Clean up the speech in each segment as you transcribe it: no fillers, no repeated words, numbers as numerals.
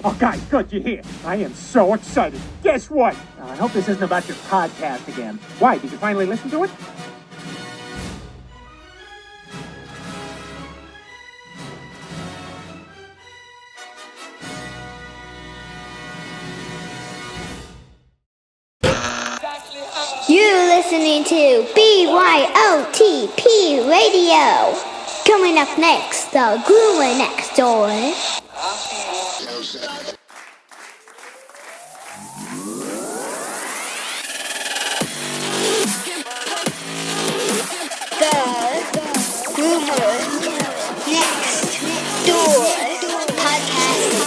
Oh, guys, good, you're here. I am so excited. Guess what? I hope this isn't about your podcast again. Why, did you finally listen to it? You're listening to BYOTP Radio. Coming up next, the Groomer Next Door. The Groomer Next Door podcast.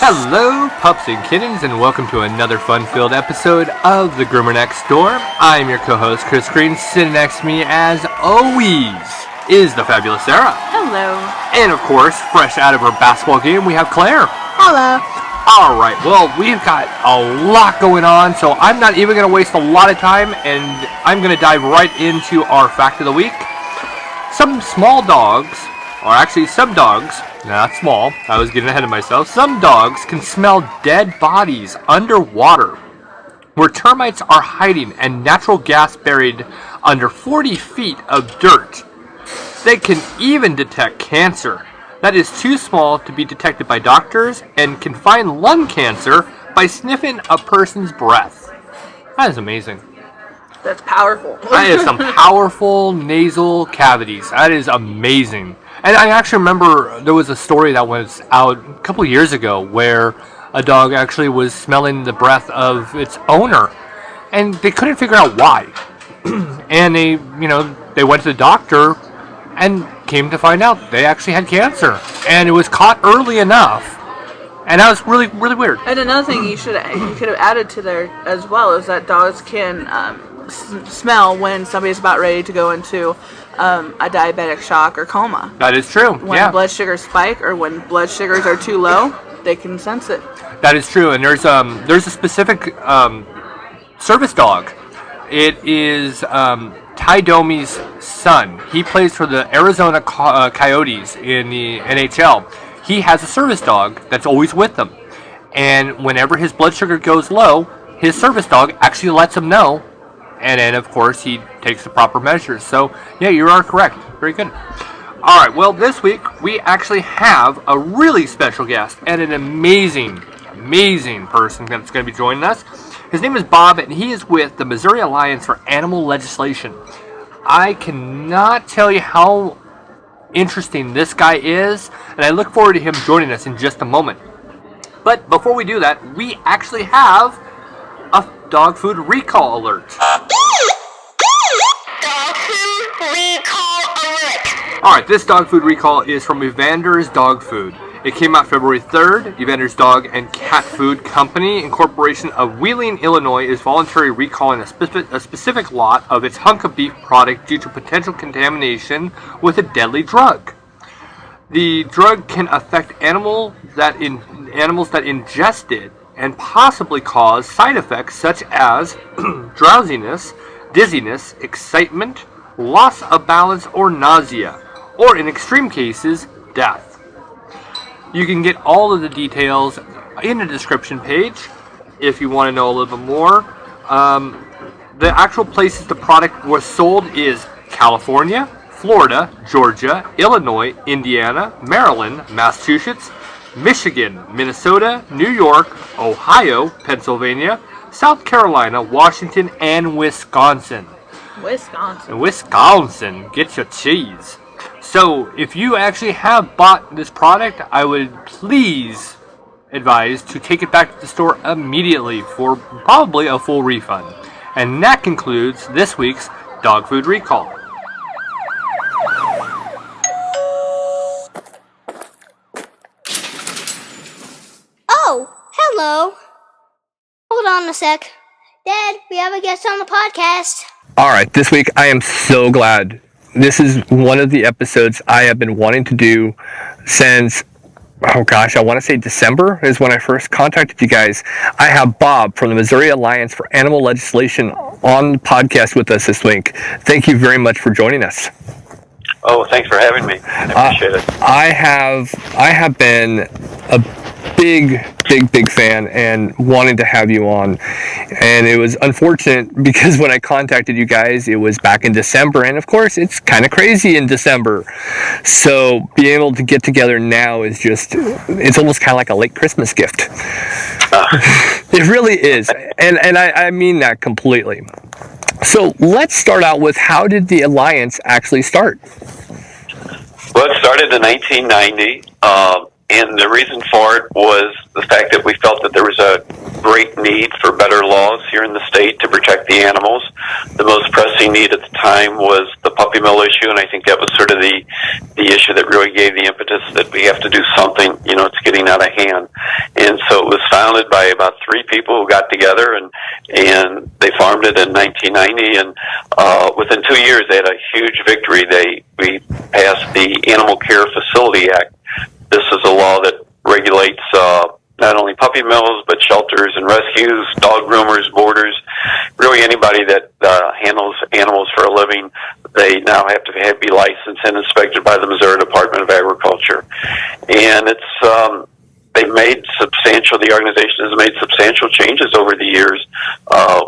Hello, Pups and Kittens, and welcome to another fun-filled episode of the Groomer Next Door. I'm your co-host, Chris Green. Sitting next to me, as always, is the fabulous Sarah. Hello. And, of course, fresh out of her basketball game, we have Claire. Hello. All right, well, we've got a lot going on, so I'm not even going to waste a lot of time, and I'm going to dive right into our fact of the week. Some small dogs, or actually some dogs, not small, I was getting ahead of myself. Some dogs can smell dead bodies underwater, where termites are hiding and natural gas buried under 40 feet of dirt. They can even detect cancer that is too small to be detected by doctors and can find lung cancer by sniffing a person's breath. That is amazing. That's powerful. That is some powerful nasal cavities. That is amazing. And I actually remember there was a story that was out a couple years ago where a dog actually was smelling the breath of its owner, and they couldn't figure out why. And they went to the doctor and came to find out they actually had cancer, and it was caught early enough. And that was really, really weird. And another thing you could have added to there as well is that dogs can smell when somebody's about ready to go into a diabetic shock or coma. That is true. When blood sugars spike or when blood sugars are too low, they can sense it. That is true. And there's a specific service dog. It is Ty Domi's son. He plays for the Arizona Coyotes in the NHL. He has a service dog that's always with him. And whenever his blood sugar goes low, his service dog actually lets him know. And then, of course, he takes the proper measures. So, yeah, you are correct. Very good. All right, well, this week, we actually have a really special guest and an amazing person that's going to be joining us. His name is Bob, and he is with the Missouri Alliance for Animal Legislation. I cannot tell you how interesting this guy is, and I look forward to him joining us in just a moment. But before we do that, we actually have a dog food recall alert. Dog food recall alert. Alright, this dog food recall is from Evander's Dog Food. It came out February 3rd. Evander's Dog and Cat Food Company, Incorporation of Wheeling, Illinois, is voluntarily recalling a specific lot of its hunk of beef product due to potential contamination with a deadly drug. The drug can affect animals that ingest it and possibly cause side effects such as drowsiness, dizziness, excitement, loss of balance, or nausea, or in extreme cases, death. You can get all of the details in the description page if you want to know a little bit more. The actual places the product was sold is California, Florida, Georgia, Illinois, Indiana, Maryland, Massachusetts, Michigan, Minnesota, New York, Ohio, Pennsylvania, South Carolina, Washington, and Wisconsin. Wisconsin, get your cheese. So, if you actually have bought this product, I would please advise to take it back to the store immediately for probably a full refund. And that concludes this week's Dog Food Recall. Oh, hello. Hold on a sec. Dad, we have a guest on the podcast. Alright, this week I am so glad. This is one of the episodes I have been wanting to do since oh gosh, I want to say December is when I first contacted you guys. I have Bob from the Missouri Alliance for Animal Legislation on the podcast with us this week. Thank you very much for joining us. Oh, thanks for having me. I appreciate it. I have been a big fan and wanting to have you on, and it was unfortunate because when I contacted you guys it was back in December, and of course it's kind of crazy in December, so being able to get together now is just, it's almost kind of like a late Christmas gift. It really is, and I mean that completely. So let's start out with, how did the Alliance actually start? Well, it started in 1990, and the reason for it was the fact that we felt that there was a great need for better laws here in the state to protect the animals. The most pressing need at the time was the puppy mill issue, and I think that was sort of the issue that really gave the impetus that we have to do something. It's getting out of hand. And so it was founded by about 3 people who got together, and they formed it in 1990, and within 2 years they had a huge victory. We passed the Animal Care Facility Act. This is a law that regulates not only puppy mills, but shelters and rescues, dog groomers, boarders, really anybody that handles animals for a living. They now have to be licensed and inspected by the Missouri Department of Agriculture. And the organization has made substantial changes over the years.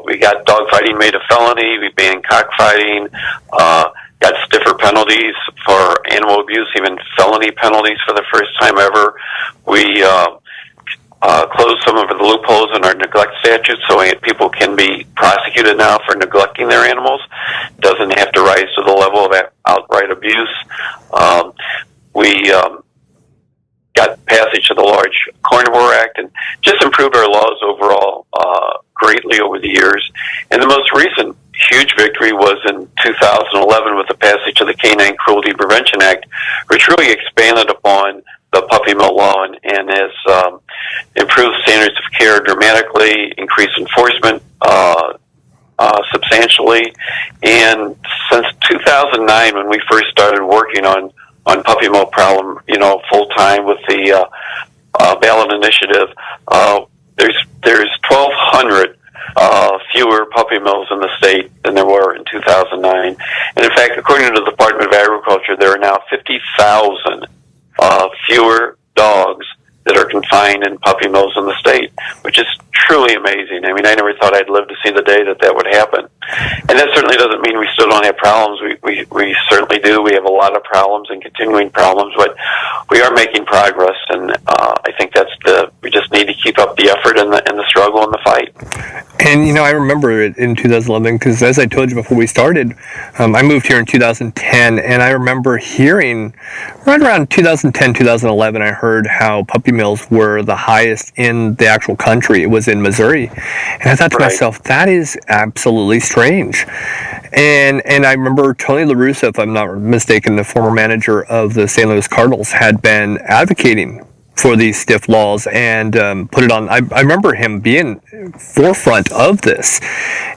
We got dog fighting made a felony, we banned cockfighting, got stiffer penalties for animal abuse, even felony penalties for the first time ever. We closed some of the loopholes in our neglect statute, so people can be prosecuted now for neglecting their animals. It doesn't have to rise to the level of outright abuse. We got passage of the large Carnivore Act and just improved our laws overall greatly over the years. And the most recent huge victory was in 2011 with the passage of the Canine Cruelty Prevention Act, which really expanded upon the puppy mill law and has improved standards of care dramatically, increased enforcement substantially. And since 2009, when we first started working on puppy mill problem, full time with the ballot initiative, there's 1,200 fewer puppy mills in the state than there were in 2009. And in fact, according to the Department of Agriculture, there are now 50,000 fewer dogs that are confined in puppy mills in the state, which is truly amazing. I mean, I never thought I'd live to see the day that would happen. And that certainly doesn't mean we still don't have problems. We certainly do. We have a lot of problems and continuing problems, but we are making progress, and I think we just need to keep up the effort and the struggle and the fight. And, I remember it in 2011, because as I told you before we started, I moved here in 2010, and I remember hearing, right around 2010, 2011, I heard how puppy mills were the highest in the actual country. It was in Missouri. And I thought to myself, that is absolutely strange. And I remember Tony LaRussa, if I'm not mistaken, the former manager of the St. Louis Cardinals, had been advocating for these stiff laws and put it on. I remember him being forefront of this,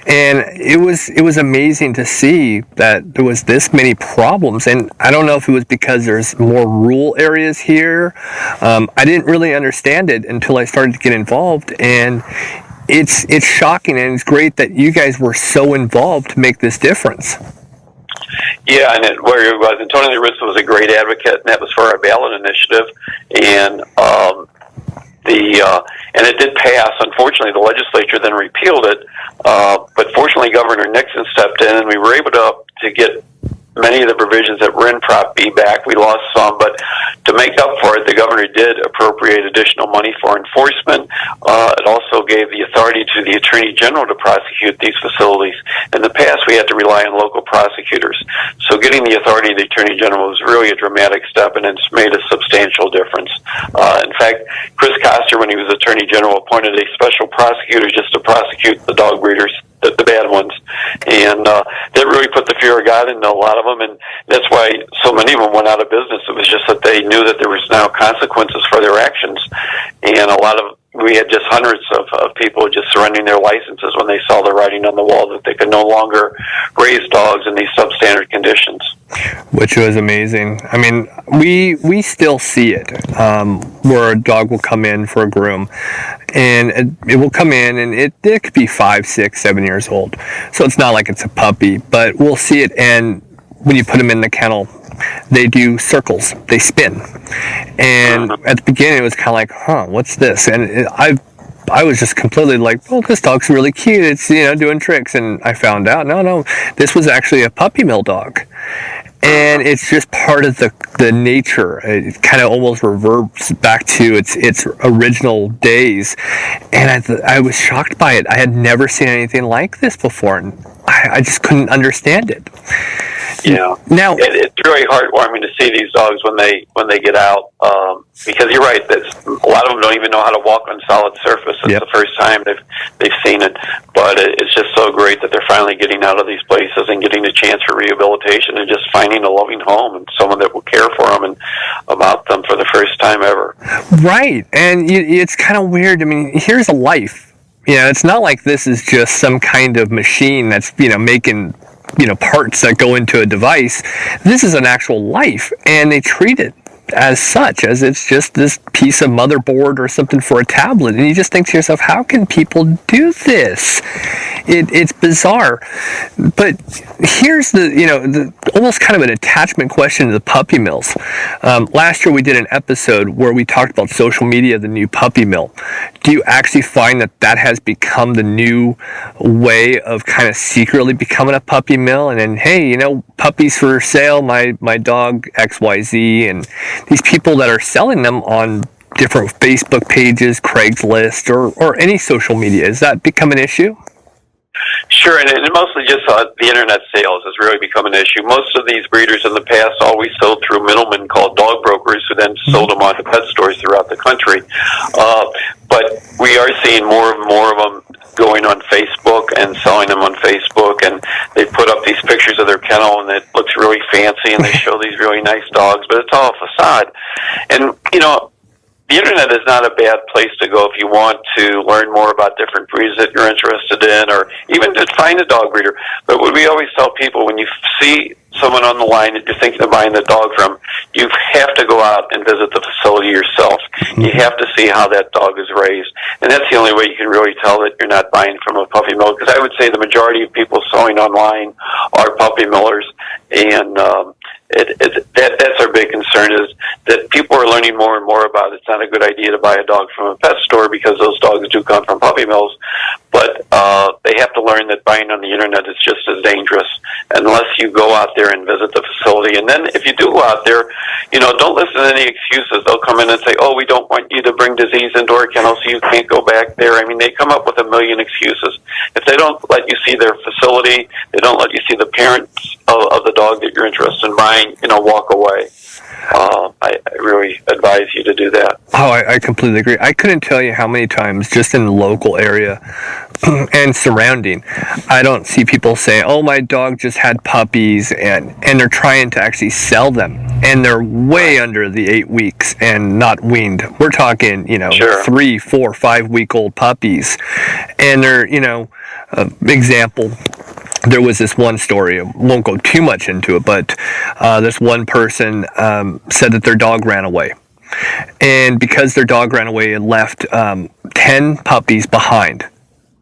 and it was amazing to see that there was this many problems. And I don't know if it was because there's more rural areas here. I didn't really understand it until I started to get involved, and it's shocking, and it's great that you guys were so involved to make this difference. Yeah, and where it was, and Tony LaRussa was a great advocate, and that was for our ballot initiative, and and it did pass. Unfortunately, the legislature then repealed it, but fortunately, Governor Nixon stepped in, and we were able to get many of the provisions that were in Prop B back. We lost some, but to make up for it, the governor did appropriate additional money for enforcement. It also gave the authority to the Attorney General to prosecute these facilities. In the past, we had to rely on local prosecutors. So getting the authority of the Attorney General was really a dramatic step, and it's made a substantial difference. In fact, Chris Koster, when he was Attorney General, appointed a special prosecutor just to prosecute the dog breeders, the bad ones, and that really put the fear of God into a lot of them, and that's why so many of them went out of business. It was just that they knew that there was now consequences for their actions, and a lot of we had just hundreds of people just surrendering their licenses when they saw the writing on the wall that they could no longer raise dogs in these substandard conditions. Which was amazing. I mean, we still see it, where a dog will come in for a groom, and it will come in, and it could be 5, 6, 7 years old. So it's not like it's a puppy, but we'll see it, and when you put them in the kennel, they do circles, they spin. And at the beginning, it was kind of like, what's this? And I was just completely like, oh, this dog's really cute. It's, doing tricks. And I found out, no, this was actually a puppy mill dog. And it's just part of the nature. It kind of almost reverts back to its original days. And I was shocked by it. I had never seen anything like this before. And I just couldn't understand it. Yeah. Now it's really heartwarming to see these dogs when they get out, because you're right. A lot of them don't even know how to walk on solid surface. It's the first time they've seen it, but it's just so great that they're finally getting out of these places and getting a chance for rehabilitation and just finding a loving home and someone that will care for them and about them for the first time ever. Right, and it's kind of weird. I mean, here's a life. It's not like this is just some kind of machine that's making parts that go into a device. This is an actual life, and they treat it as such, as it's just this piece of motherboard or something for a tablet. And you just think to yourself, how can people do this? It's bizarre. But here's the almost kind of an attachment question to the puppy mills. Last year we did an episode where we talked about social media, the new puppy mill. Do you actually find that has become the new way of kind of secretly becoming a puppy mill? And then, hey, puppies for sale, my dog XYZ, and these people that are selling them on different Facebook pages, Craigslist, or any social media. Has that become an issue? Sure, and mostly just the internet sales has really become an issue. Most of these breeders in the past always sold through middlemen called dog brokers who then sold them on to pet stores throughout the country. But we are seeing more and more of them going on Facebook and selling them on Facebook, and they put up these pictures of their kennel, and it looks really fancy, and they show these really nice dogs, but it's all a facade. And, the internet is not a bad place to go if you want to learn more about different breeds that you're interested in, or even to find a dog breeder. But what we always tell people, when you see someone on the line that you're thinking of buying the dog from, you have to go out and visit the facility yourself. You have to see how that dog is raised. And that's the only way you can really tell that you're not buying from a puppy mill, because I would say the majority of people selling online are puppy millers, and that's our big concern, is that people are learning more and more about it's not a good idea to buy a dog from a pet store because those dogs do come from puppy mills, but they have to learn that buying on the internet is just as dangerous unless you go out there and visit the facility. And then if you do go out there, don't listen to any excuses. They'll come in and say, oh, we don't want you to bring disease into our kennel, so you can't go back there. I mean, they come up with a million excuses. If they don't let you see their facility, they don't let you see the parents of the dog that you're interested in buying, walk away. I really advise you to do that. Oh, I completely agree. I couldn't tell you how many times, just in the local area and surrounding, I don't see people saying, oh, my dog just had puppies, and they're trying to actually sell them, and they're way under the 8 weeks and not weaned. We're talking, Sure. 3, 4, 5-week-old puppies, and they're, example, there was this one story, I won't go too much into it, but this one person said that their dog ran away. And because their dog ran away, it left 10 puppies behind.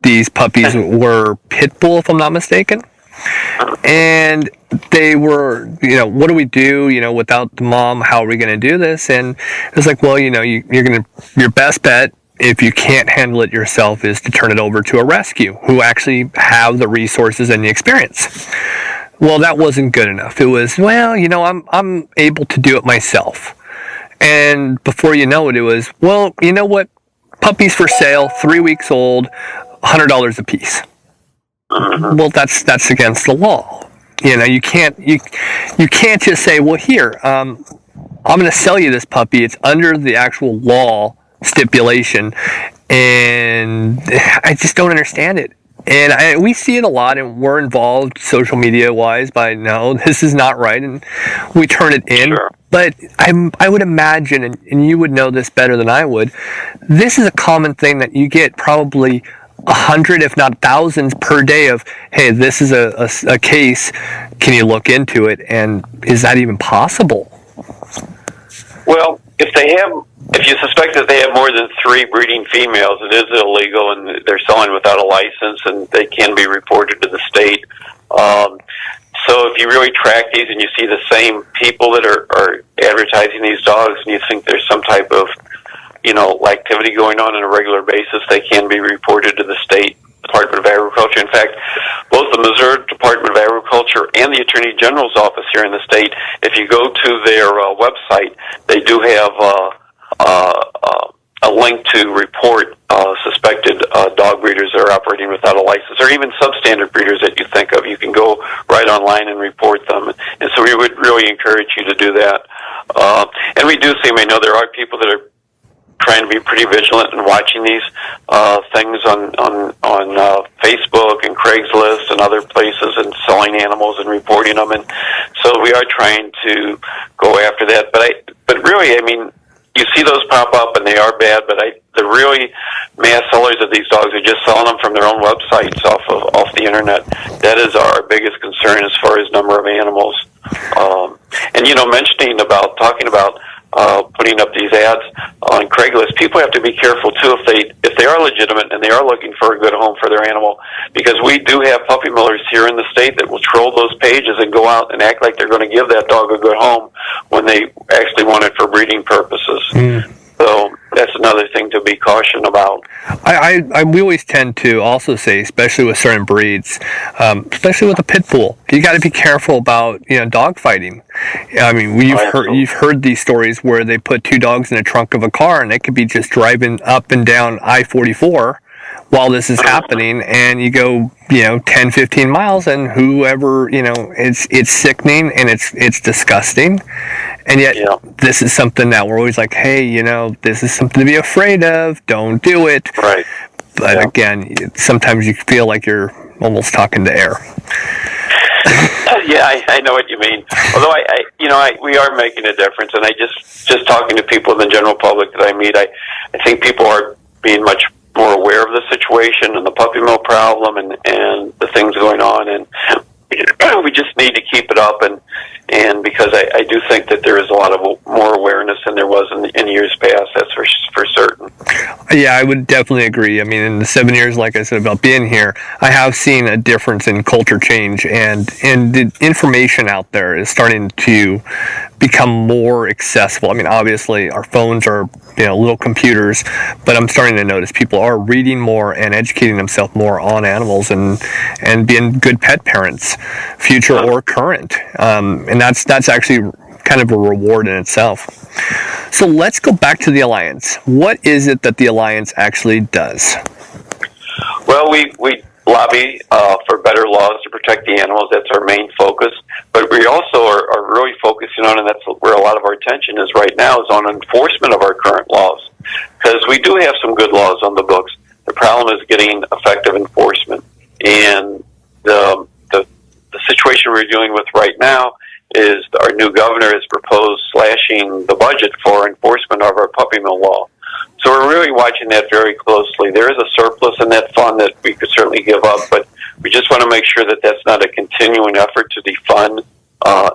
These puppies were pit bull, if I'm not mistaken. And they were, what do we do, without the mom? How are we going to do this? And it was like, well, your best bet, if you can't handle it yourself, is to turn it over to a rescue who actually have the resources and the experience. Well, that wasn't good enough. It was, well, I'm able to do it myself. And before you know it, it was, well, you know what? Puppies for sale, 3 weeks old, $100 a piece. Well, that's against the law. You can't just say, well, here, I'm going to sell you this puppy. It's under the actual law stipulation, and I just don't understand it. And we see it a lot, and we're involved social media wise by, no, this is not right, and we turn it in. Sure. But I would imagine, and you would know this better than I would, this is a common thing that you get probably 100, if not thousands per day of, hey, this is a case, can you look into it? And is that even possible? Well, if you suspect that they have more than 3 breeding females, it is illegal, and they're selling without a license, and they can be reported to the state. So if you really track these and you see the same people that are advertising these dogs, and you think there's some type of, activity going on a regular basis, they can be reported to the state Department of Agriculture. In fact, both the Missouri Department of Agriculture and the Attorney General's office here in the state, if you go to their website, they do have a link to report suspected dog breeders that are operating without a license, or even substandard breeders that you think of. You can go right online and report them. And so we would really encourage you to do that. And we do see, I know there are people that are trying to be pretty vigilant in watching these things on Facebook and Craigslist and other places, and selling animals and reporting them. And so we are trying to go after that. But really, you see those pop up and they are bad, but the really mass sellers of these dogs are just selling them from their own websites off the internet. That is our biggest concern as far as number of animals. And talking about putting up these ads on Craigslist, people have to be careful too if they are legitimate and they are looking for a good home for their animal, because we do have puppy millers here in the state that will troll those pages and go out and act like they're going to give that dog a good home when they actually want it for breeding purposes. So that's another thing to be cautioned about. We always tend to also say, especially with certain breeds, especially with a pit bull, you got to be careful about dog fighting. You've heard these stories where they put 2 dogs in the trunk of a car, and they could be just driving up and down I-44 while this is happening, and you go 10, 15 miles, and whoever it's sickening and it's disgusting. And yet, this is something that we're always like, hey, this is something to be afraid of. Don't do it. Right. But again, sometimes you feel like you're almost talking to air. Yeah, I know what you mean. Although we are making a difference, and I just talking to people in the general public that I meet, I think people are being much more aware of the situation and the puppy mill problem and the things going on, and we just need to keep it up, and because I do think that there is a lot of more awareness than there was in years past. That's for certain. Yeah, I would definitely agree. In the 7 years, like I said, about being here, I have seen a difference in culture change, and the information out there is starting to become more accessible. Obviously, our phones are little computers, but I'm starting to notice people are reading more and educating themselves more on animals and being good pet parents, future or current. And that's actually kind of a reward in itself. So let's go back to the Alliance. What is it that the Alliance actually does? Well, we lobby for better laws to protect the animals. That's our main focus. But we also are really focusing on, and that's where a lot of our attention is right now, is on enforcement of our current laws. Because we do have some good laws on the books. The problem is getting effective enforcement. And the situation we're dealing with right now is our new governor has proposed slashing the budget for enforcement of our puppy mill law. So we're really watching that very closely. There is a surplus in that fund that we could certainly give up, but we just want to make sure that that's not a continuing effort to defund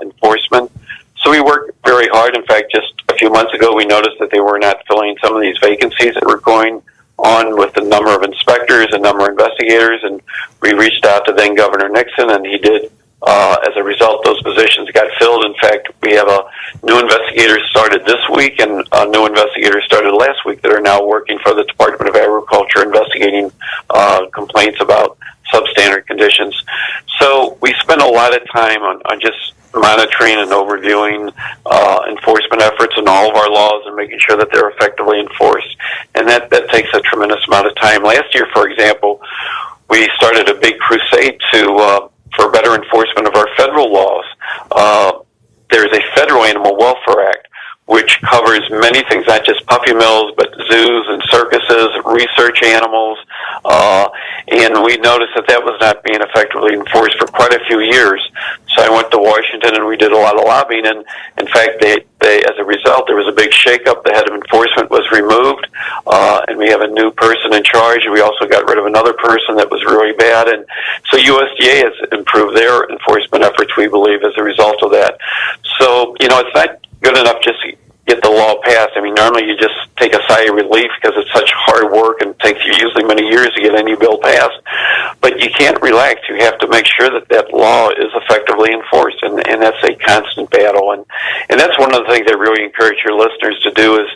enforcement. So we work very hard. In fact, just a few months ago, we noticed that they were not filling some of these vacancies that were going on with the number of inspectors and number of investigators, and we reached out to then Governor Nixon, and he did. As a result, those positions got filled. In fact, we have a new investigator started this week, and a new investigator started last week that are now working for the Department of Agriculture, investigating complaints about substandard conditions. So we spend a lot of time on just monitoring and overviewing enforcement efforts in all of our laws and making sure that they're effectively enforced. And that takes a tremendous amount of time. Last year, for example, we started a big crusade for better enforcement of our federal laws. There's a Federal Animal Welfare Act, which covers many things, not just puppy mills, but zoos and circuses, research animals, and we noticed that was not being effectively enforced for quite a few years. So I went to Washington and we did a lot of lobbying, and in fact, they as a result, there was a big shakeup. The head of enforcement was removed, and we have a new person in charge. We also got rid of another person that was really bad, and so USDA has improved their enforcement efforts, we believe, as a result of that. So, it's not good enough just to get the law passed. I mean, normally you just take a sigh of relief because it's such hard work and takes you usually many years to get any bill passed. But you can't relax. You have to make sure that law is effectively enforced, and that's a constant battle. And that's one of the things I really encourage your listeners to do is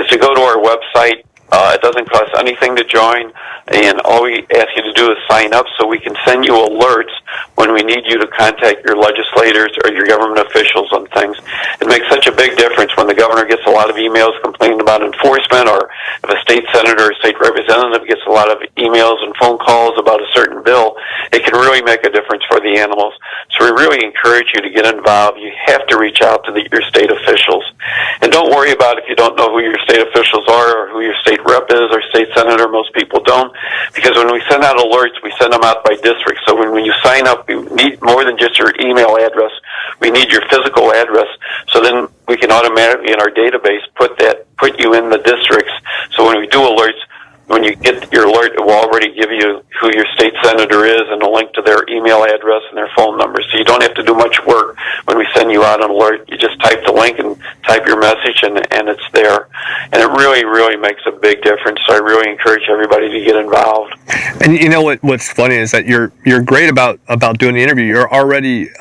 to go to our website. It doesn't cost anything to join, and all we ask you to do is sign up so we can send you alerts when we need you to contact your legislators or your government officials on things. It makes such a big difference when the governor gets a lot of emails complaining about enforcement, or if a state senator or state representative gets a lot of emails and phone calls about a certain bill. It can really make a difference for the animals. So we really encourage you to get involved. You have to reach out to your state officials. And don't worry about if you don't know who your state officials are or who your state rep is or state senator. Most people don't, because when we send out alerts, we send them out by district. So when you sign up, we need more than just your email address. We need your physical address. So then we can automatically in our database put you in the districts. So when we do alerts, when you get your alert, it will already give you who your state senator is and a link to their email address and their phone number. So you don't have to do much work when we send you out an alert. You just type the link and type your message, and it's there. And it really, really makes a big difference. So I really encourage everybody to get involved. And you know what's funny is that you're great about doing the interview. You're already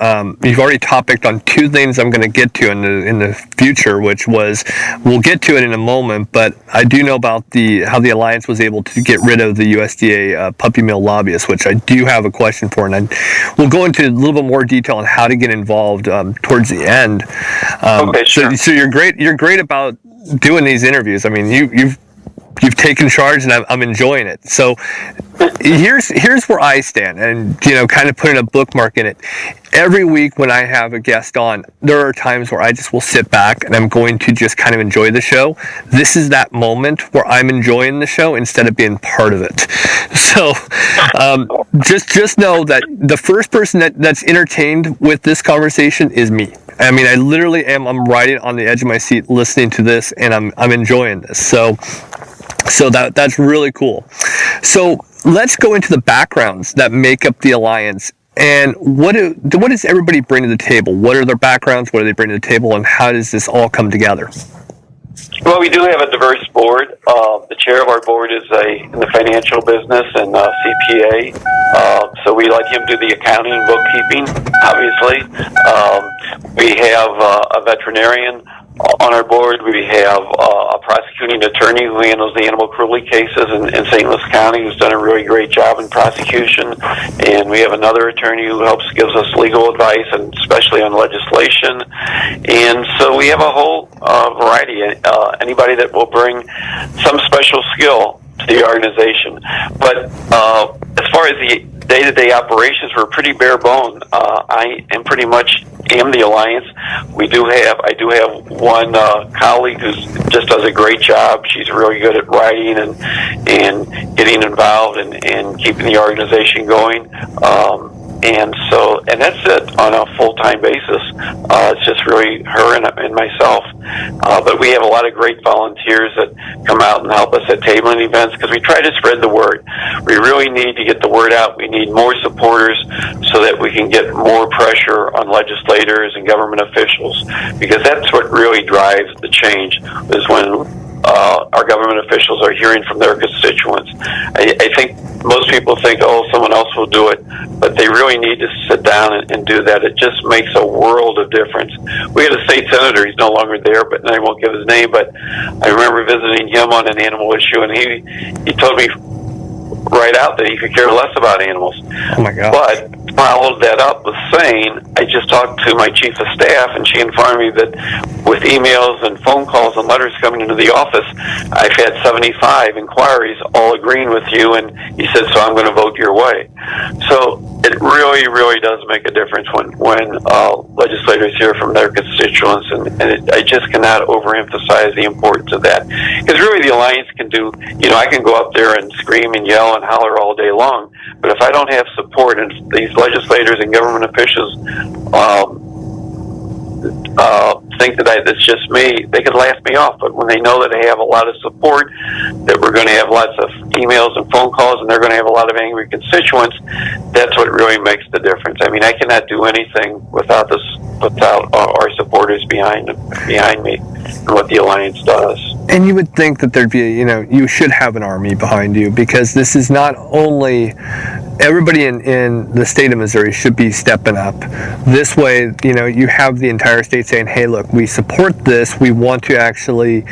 you've already topicked on two things I'm going to get to in the future, which was, we'll get to it in a moment, but I do know about how the Alliance was able to get rid of the USDA puppy mill lobbyists, which I do have a question for, and we'll go into a little bit more detail on how to get involved towards the end. Okay, sure. So you're great about doing these interviews. I mean, you've taken charge, and I'm enjoying it. So here's where I stand, and kind of putting a bookmark in it. Every week when I have a guest on, there are times where I just will sit back and I'm going to just kind of enjoy the show. This is that moment where I'm enjoying the show instead of being part of it. So just know that the first person that's entertained with this conversation is me. I mean, I literally am. I'm riding on the edge of my seat listening to this, and I'm enjoying this. So that's really cool. So let's go into the backgrounds that make up the Alliance. And what does everybody bring to the table? What are their backgrounds? What do they bring to the table? And how does this all come together? Well, we do have a diverse board. The chair of our board is in the financial business and CPA. So we let him do the accounting and bookkeeping, obviously. We have a veterinarian on our board. We have a prosecuting attorney who handles the animal cruelty cases in St. Louis County, who's done a really great job in prosecution. And we have another attorney who gives us legal advice, and especially on legislation. And so we have a whole variety. Anybody that will bring some special skill to the organization. But as far as the day-to-day operations, we're pretty bare bone. I am pretty much the Alliance. I do have one colleague who just does a great job. She's really good at writing and getting involved and keeping the organization going. And that's it on a full-time basis. It's just really her and myself. But we have a lot of great volunteers that come out and help us at tabling events, because we try to spread the word. We really need to get the word out. We need more supporters so that we can get more pressure on legislators and government officials, because that's what really drives the change, is when our government officials are hearing from their constituents. I think most people think, someone else will do it, but they really need to sit down and do that. It just makes a world of difference. We had a state senator, he's no longer there, but I won't give his name, but I remember visiting him on an animal issue, and he told me right out that he could care less about animals. Oh my God. But followed that up with saying, I just talked to my chief of staff, and she informed me that with emails and phone calls and letters coming into the office, I've had 75 inquiries all agreeing with you, and he said, so I'm going to vote your way. So it really, really does make a difference when legislators hear from their constituents, and I just cannot overemphasize the importance of that. Because really the Alliance can do, I can go up there and scream and yell and holler all day long, but if I don't have support, and these legislators and government officials think that it's just me, they could laugh me off. But when they know that they have a lot of support, that we're going to have lots of emails and phone calls, and they're going to have a lot of angry constituents, that's what really makes the difference. I mean, I cannot do anything without our supporters behind me, and what the Alliance does. And you would think that there'd be, you should have an army behind you, because this is not only everybody in the state of Missouri should be stepping up. This way, you have the entire state saying, hey, look, we support this. We want to actually,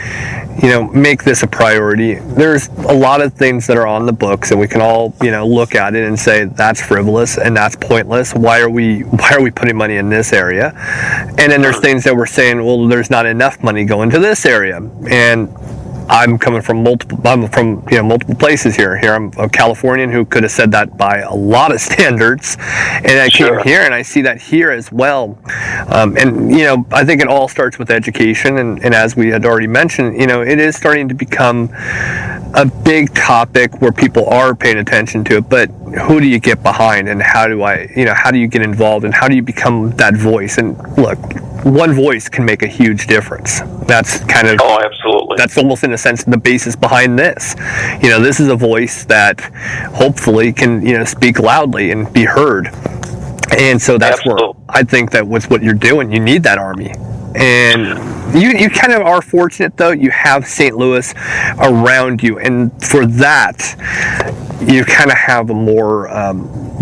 make this a priority. There's a lot of things that are on the books, and we can all, look at it and say that's frivolous and that's pointless. Why are we putting money in this area? And then there's things that we're saying, well, there's not enough money going to this area. And I'm coming from multiple places here. Here I'm a Californian who could have said that by a lot of standards, and I came here and I see that here as well. And I think it all starts with education, and as we had already mentioned, it is starting to become a big topic where people are paying attention to it. But who do you get behind, and how do you get involved, and how do you become that voice? And look, one voice can make a huge difference. That's kind of absolutely. That's almost in a sense the basis behind this. This is a voice that hopefully can speak loudly and be heard. And so that's where I think that with what you're doing, you need that army. And you kind of are fortunate, though. You have St. Louis around you, and for that, you kind of have a more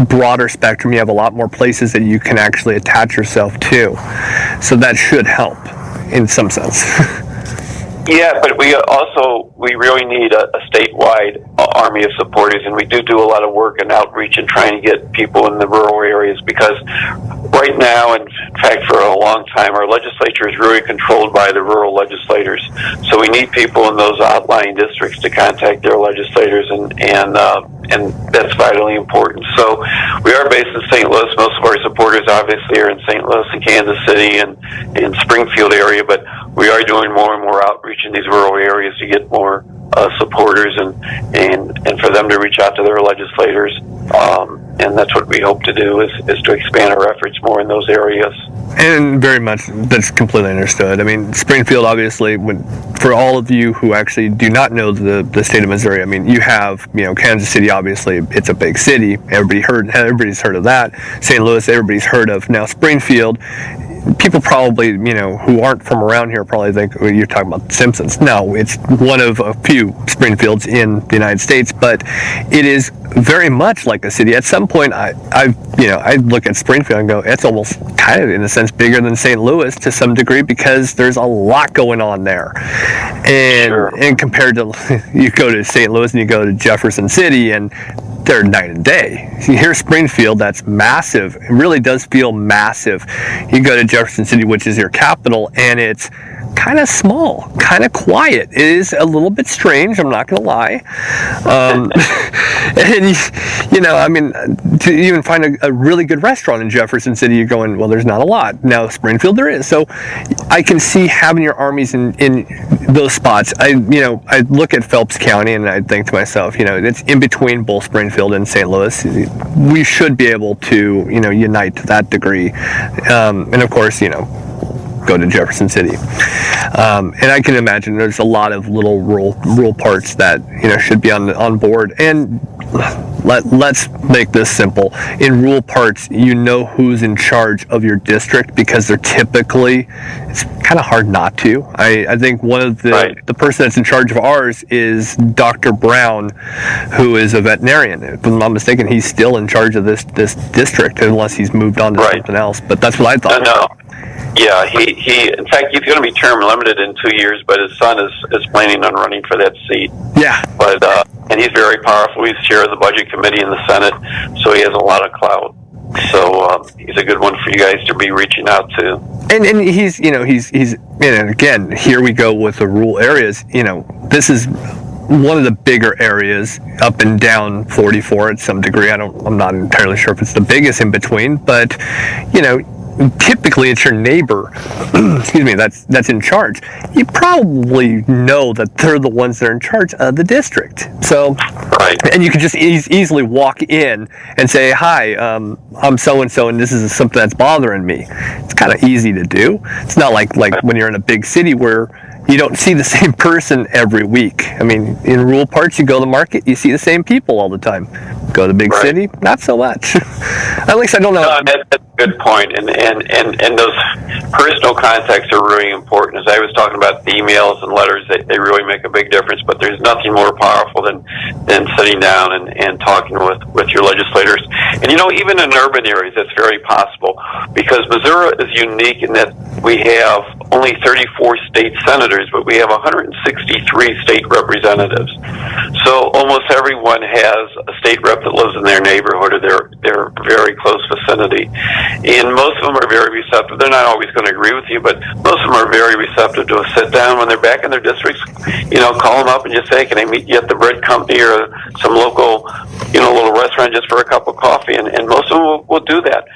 broader spectrum. You have a lot more places that you can actually attach yourself to. So that should help in some sense. Yeah, but we really need a statewide army of supporters, and we do a lot of work and outreach and trying to get people in the rural areas, because right now, in fact for a long time, our legislature is really controlled by the rural legislators. So we need people in those outlying districts to contact their legislators, and that's vitally important. So we are based in St. Louis. Most of our supporters obviously are in St. Louis and Kansas City and in Springfield area, but we are doing more and more outreach in these rural areas to get more supporters and for them to reach out to their legislators. And that's what we hope to do is to expand our efforts more in those areas. And very much, that's completely understood. I mean, Springfield, obviously, for all of you who actually do not know the state of Missouri, I mean, you have, Kansas City, obviously, it's a big city. Everybody's heard of that. St. Louis, everybody's heard of. Now, Springfield, people probably, who aren't from around here probably think you're talking about Simpsons. No, it's one of a few Springfields in the United States, but it is very much like a city. At some point, I look at Springfield and go, it's almost kind of, in a sense, bigger than St. Louis to some degree, because there's a lot going on there. And compared to, you go to St. Louis and you go to Jefferson City, and they're night and day. Here's Springfield, that's massive. It really does feel massive. You go to Jefferson City, which is your capital, and it's kind of small, kind of quiet. It is a little bit strange, I'm not going to lie. And, I mean, to even find a really good restaurant in Jefferson City, you're going, well, there's not a lot. Now, Springfield, there is. So I can see having your armies in those spots. I look at Phelps County and I think to myself, it's in between both Springfield and St. Louis. We should be able to, unite to that degree. And of course, go to Jefferson City. And I can imagine there's a lot of little rural parts that, should be on board. And let's make this simple. In rural parts, who's in charge of your district, because they're typically, it's kind of hard not to. I think one of the person that's in charge of ours is Dr. Brown, who is a veterinarian. If I'm not mistaken, he's still in charge of this district, unless he's moved on to something else. But that's what I thought. No. Yeah, he in fact, he's going to be term limited in 2 years, but his son is planning on running for that seat. Yeah. But and he's very powerful. He's chair of the budget committee in the Senate, so he has a lot of clout. So he's a good one for you guys to be reaching out to. And he's and again, here we go with the rural areas. This is one of the bigger areas up and down 44 at some degree. I'm not entirely sure if it's the biggest in between, but typically it's your neighbor, excuse me, that's in charge. You probably know that they're the ones that are in charge of the district. So, right. And you can just easily walk in and say, hi, I'm so-and-so, and this is something that's bothering me. It's kind of easy to do. It's not like when you're in a big city where you don't see the same person every week. I mean, in rural parts, you go to the market, you see the same people all the time. Go to the big city, not so much. At least I don't know. No, that's a good point. And those personal contacts are really important. As I was talking about the emails and letters, they really make a big difference. But there's nothing more powerful than sitting down and talking with your legislators. And even in urban areas, that's very possible, because Missouri is unique in that we have only 34 state senators, but we have 163 state representatives. So almost everyone has a state rep that lives in their neighborhood or their very close vicinity. And most of them are very receptive. They're not always going to agree with you, but most of them are very receptive to a sit down when they're back in their districts. Call them up and just say, can I meet you at the bread company or some local, little restaurant just for a cup of coffee? And most of them will do that.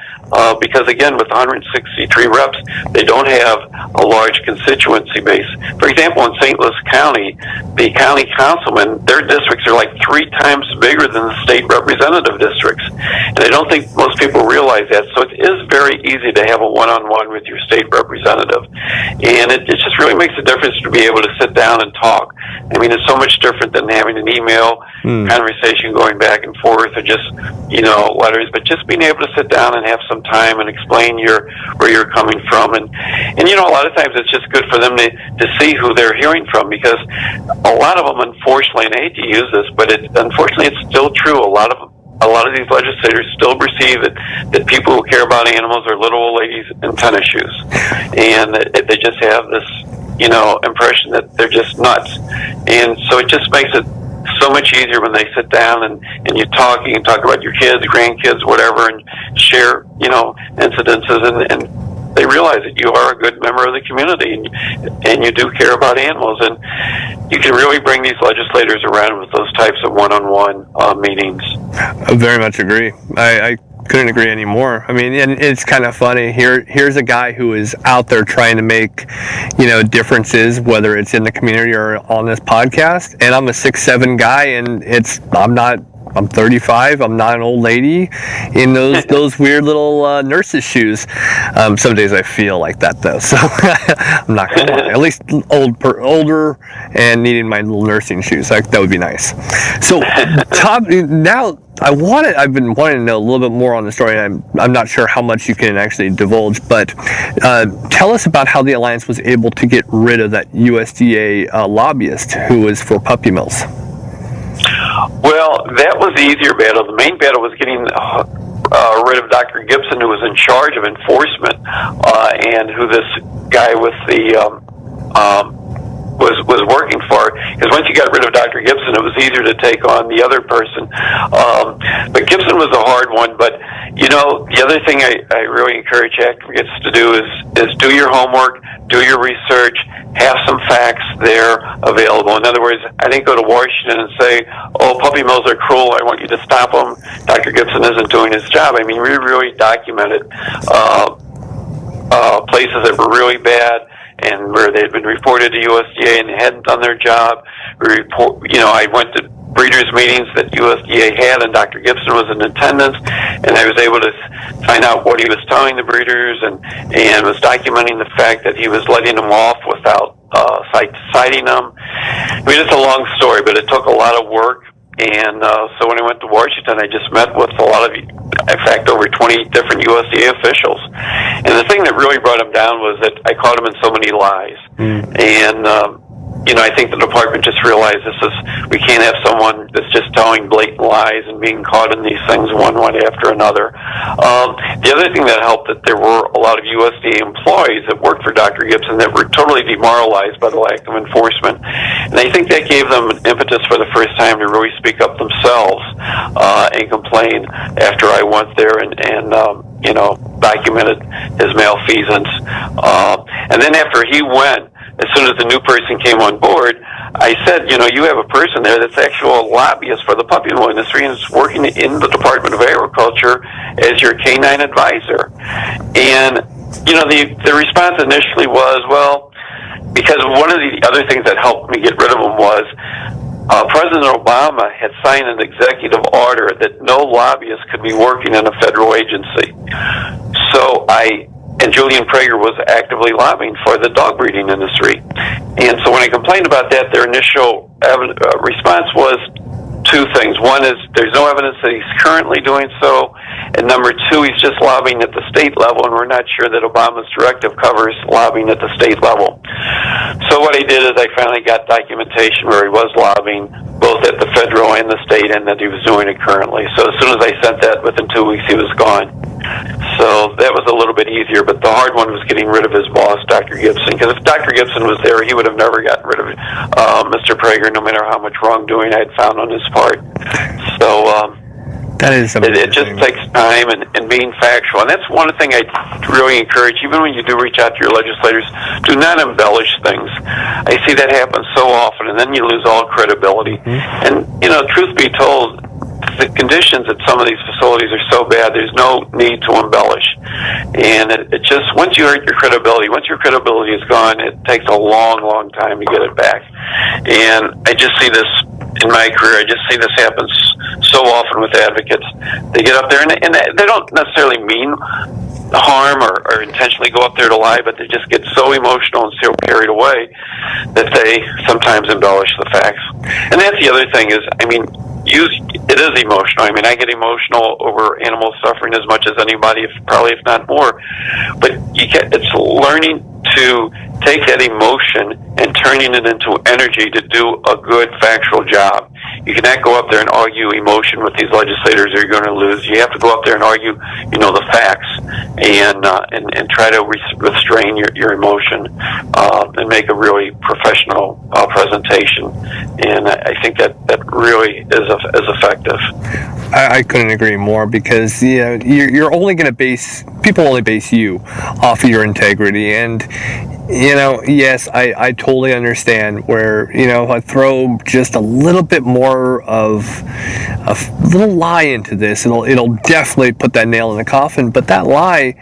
Because again, with 163 reps, they don't have a large constituency base. For example, in St. Louis County, the county councilmen, their districts are like 3 times bigger than the state representative districts. And I don't think most people realize that. So it is very easy to have a one-on-one with your state representative. And it just really makes a difference to be able to sit down and talk. I mean, it's so much different than having an email conversation going back and forth or just, letters, but just being able to sit down and have some time and explain where you're coming from. And a lot of times it's just good for them to see who they're hearing from, because a lot of them, unfortunately, and I hate to use this, but unfortunately it's still true. A lot of these legislators still perceive that people who care about animals are little old ladies in tennis shoes, and they just have this impression that they're just nuts. And so it just makes it so much easier when they sit down and you can talk about your kids, grandkids, whatever, and share incidences, and they realize that you are a good member of the community and you do care about animals, and you can really bring these legislators around with those types of one-on-one meetings. I very much agree. I couldn't agree anymore. I mean, and it's kind of funny. Here's a guy who is out there trying to make, differences, whether it's in the community or on this podcast. And I'm a 6'7" guy, and I'm 35. I'm not an old lady in those weird little nurse's shoes. Some days I feel like that though, so I'm not gonna lie. At least older and needing my little nursing shoes. That would be nice. So, Tom, now I've been wanting to know a little bit more on the story. I'm not sure how much you can actually divulge, but tell us about how the Alliance was able to get rid of that USDA lobbyist who was for puppy mills. Well, that was the easier battle. The main battle was getting rid of Dr. Gibson, who was in charge of enforcement, and who this guy with the was working for. Because once you got rid of Dr. Gibson, it was easier to take on the other person. But Gibson was a hard one. But the other thing I really encourage advocates to do is do your homework, do your research, have some facts there available. In other words, I didn't go to Washington and say, oh, puppy mills are cruel, I want you to stop them. Dr. Gibson isn't doing his job. I mean, we really documented places that were really bad and where they had been reported to USDA and hadn't done their job. I went to breeders' meetings that USDA had, and Dr. Gibson was in attendance, and I was able to find out what he was telling the breeders and was documenting the fact that he was letting them off without citing them. I mean, it's a long story, but it took a lot of work. And so when I went to Washington, I just met with a lot of, in fact, over 20 different USDA officials. And the thing that really brought them down was that I caught them in so many lies. And I think the department just realized we can't have someone that's just telling blatant lies and being caught in these things one after another. The other thing that helped, that there were a lot of USDA employees that worked for Dr. Gibson that were totally demoralized by the lack of enforcement. And I think that gave them an impetus for the first time to really speak up themselves and complain after I went there and documented his malfeasance. And then after he went, as soon as the new person came on board, I said, you have a person there that's actual lobbyist for the puppy mill industry and is working in the Department of Agriculture as your canine advisor. And, the response initially was, well, because one of the other things that helped me get rid of him was President Obama had signed an executive order that no lobbyist could be working in a federal agency. So and Julian Prager was actively lobbying for the dog breeding industry. And so when I complained about that, their initial response was two things. One is there's no evidence that he's currently doing so, and number two, he's just lobbying at the state level, and we're not sure that Obama's directive covers lobbying at the state level. So what I did is I finally got documentation where he was lobbying both at the federal and the state, and that he was doing it currently. So as soon as I sent that, within 2 weeks he was gone. So that was a little bit easier, but the hard one was getting rid of his boss, Dr. Gibson, because if Dr. Gibson was there, he would have never gotten rid of Mr. Prager, no matter how much wrongdoing I had found on his part. So that is it just takes time and being factual. And that's one thing I really encourage, even when you do reach out to your legislators, do not embellish things. I see that happen so often, and then you lose all credibility. And, truth be told, the conditions at some of these facilities are so bad, there's no need to embellish. And it just, once you hurt your credibility, once your credibility is gone, it takes a long, long time to get it back. And I just see this in my career. I just see this happen so often with advocates. They get up there, and they don't necessarily mean harm or intentionally go up there to lie, but they just get so emotional and so carried away that they sometimes embellish the facts. And that's the other thing is, it is emotional. I get emotional over animal suffering as much as anybody, if not more. But it's learning to take that emotion and turning it into energy to do a good factual job. You cannot go up there and argue emotion with these legislators, or you're going to lose. You have to go up there and argue, the facts, and try to restrain your emotion and make a really professional presentation. And I think that really is effective. I couldn't agree more, because you're only going to people only base you off of your integrity. And yes, I totally understand where, if I throw just a little bit more of a little lie into this, it'll definitely put that nail in the coffin. But that lie,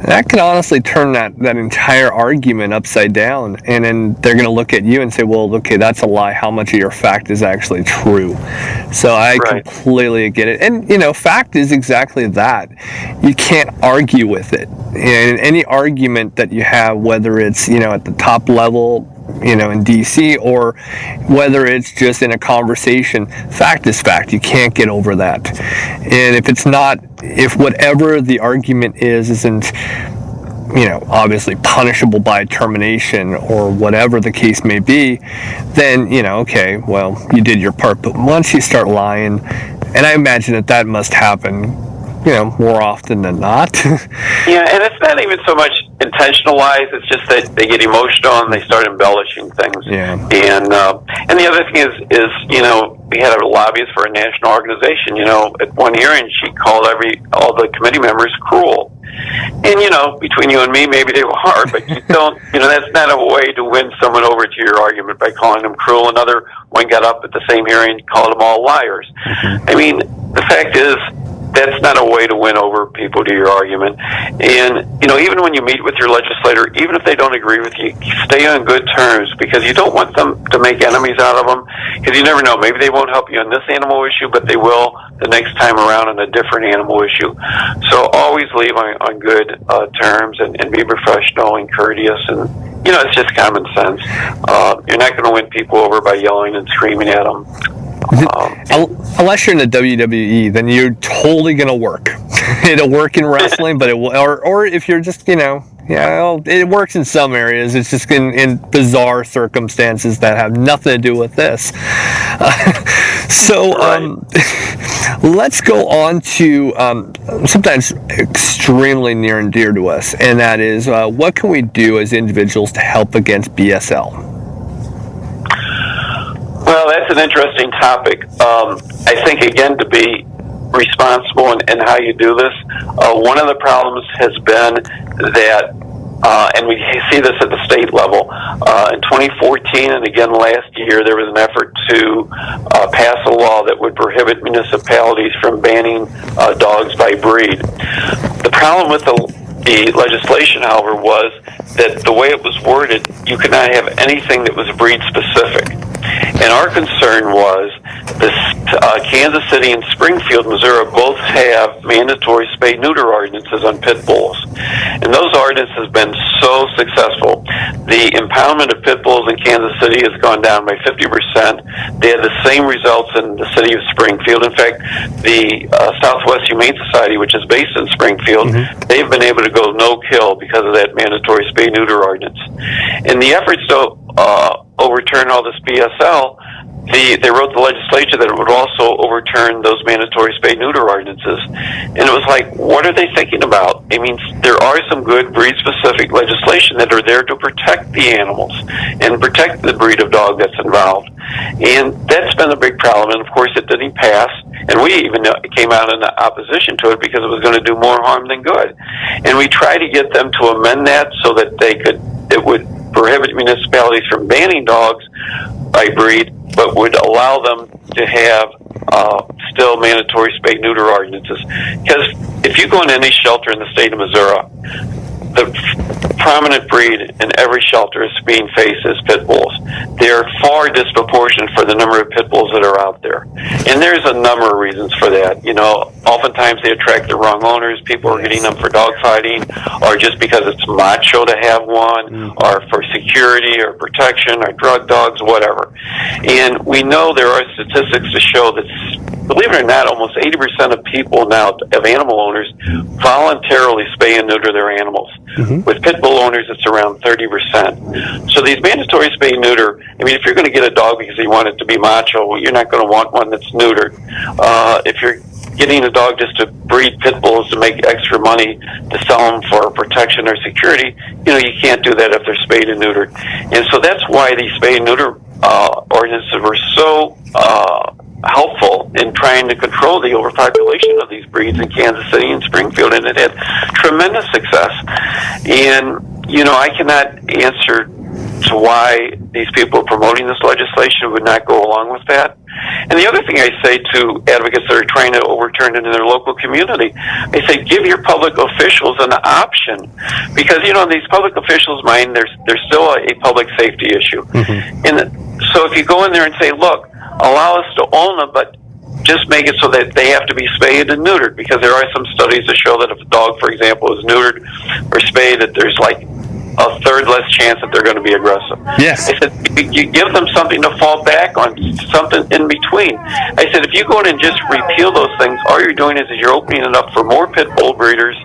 that can honestly turn that entire argument upside down. And then they're going to look at you and say, well, okay, that's a lie. How much of your fact is actually true? So I completely get it. And, fact is exactly that. You can't argue with it. And any argument that you have, whether it's, at the top level, in DC, or whether it's just in a conversation, fact is fact. You can't get over that. And if whatever the argument isn't, obviously punishable by termination or whatever the case may be, then, okay, well, you did your part. But once you start lying, and I imagine that must happen, more often than not. Yeah, and it's not even so much intentional lies. It's just that they get emotional and they start embellishing things. Yeah. And the other thing is we had a lobbyist for a national organization. At one hearing, she called all the committee members cruel. And between you and me, maybe they were, but you don't. That's not a way to win someone over to your argument by calling them cruel. Another one got up at the same hearing, called them all liars. The fact is, that's not a way to win over people to your argument. And, even when you meet with your legislator, even if they don't agree with you, stay on good terms, because you don't want them to make enemies out of them, because you never know. Maybe they won't help you on this animal issue, but they will the next time around on a different animal issue. So always leave on good terms and be professional and courteous, and it's just common sense. You're not going to win people over by yelling and screaming at them. Unless you're in the WWE, then you're totally gonna work. It'll work in wrestling, but it will, or if you're just, it works in some areas. It's just in bizarre circumstances that have nothing to do with this. Let's go on to sometimes extremely near and dear to us, and that is what can we do as individuals to help against BSL? Well, that's an interesting topic. I think, again, to be responsible in how you do this, one of the problems has been that and we see this at the state level. In 2014 and again last year, there was an effort to pass a law that would prohibit municipalities from banning dogs by breed. The problem with the legislation, however, was that the way it was worded, you could not have anything that was breed specific. And our concern was this, Kansas City and Springfield, Missouri, both have mandatory spay-neuter ordinances on pit bulls. And those ordinances have been so successful. The impoundment of pit bulls in Kansas City has gone down by 50%. They had the same results in the city of Springfield. In fact, the Southwest Humane Society, which is based in Springfield, they've been able to go no-kill because of that mandatory spay-neuter ordinance. In the efforts to overturn all this PSL, they wrote the legislature that it would also overturn those mandatory spay-neuter ordinances. And it was like, what are they thinking about? I mean, there are some good breed-specific legislation that are there to protect the animals and protect the breed of dog that's involved. And that's been a big problem. And, of course, it didn't pass. And we even came out in opposition to it because it was going to do more harm than good. And we tried to get them to amend that so that it would prohibit municipalities from banning dogs by breed, but would allow them to have still mandatory spay-neuter ordinances. Because if you go into any shelter in the state of Missouri, the prominent breed in every shelter is being faced as pit bulls. They're far disproportionate for the number of pit bulls that are out there. And there's a number of reasons for that. You know, oftentimes they attract the wrong owners. People are getting them for dog fighting, or just because it's macho to have one, or for security or protection, or drug dogs, whatever. And we know there are statistics to show that, believe it or not, almost 80% of people now, of animal owners, voluntarily spay and neuter their animals. With pit bull owners, it's around 30%. So these mandatory spay neuter, I mean, if you're going to get a dog because you want it to be macho, well, you're not going to want one that's neutered. If you're getting a dog just to breed pit bulls to make extra money to sell them for protection or security, you know, you can't do that if they're spayed and neutered. And so that's why these spay and neuter ordinances were so helpful in trying to control the overpopulation of these breeds in Kansas City and Springfield, and it had tremendous success. And, you know, I cannot answer to why these people promoting this legislation would not go along with that. And the other thing I say to advocates that are trying to overturn it in their local community, I say give your public officials an option. Because, you know, in these public officials' mind, there's still a public safety issue. And so if you go in there and say, look, allow us to own them, but just make it so that they have to be spayed and neutered, because there are some studies that show that if a dog, for example, is neutered or spayed, that there's like a third less chance that they're going to be aggressive. Yes. I said, you give them something to fall back on, something in between. I said, if you go in and just repeal those things, all you're doing is you're opening it up for more pit bull breeders,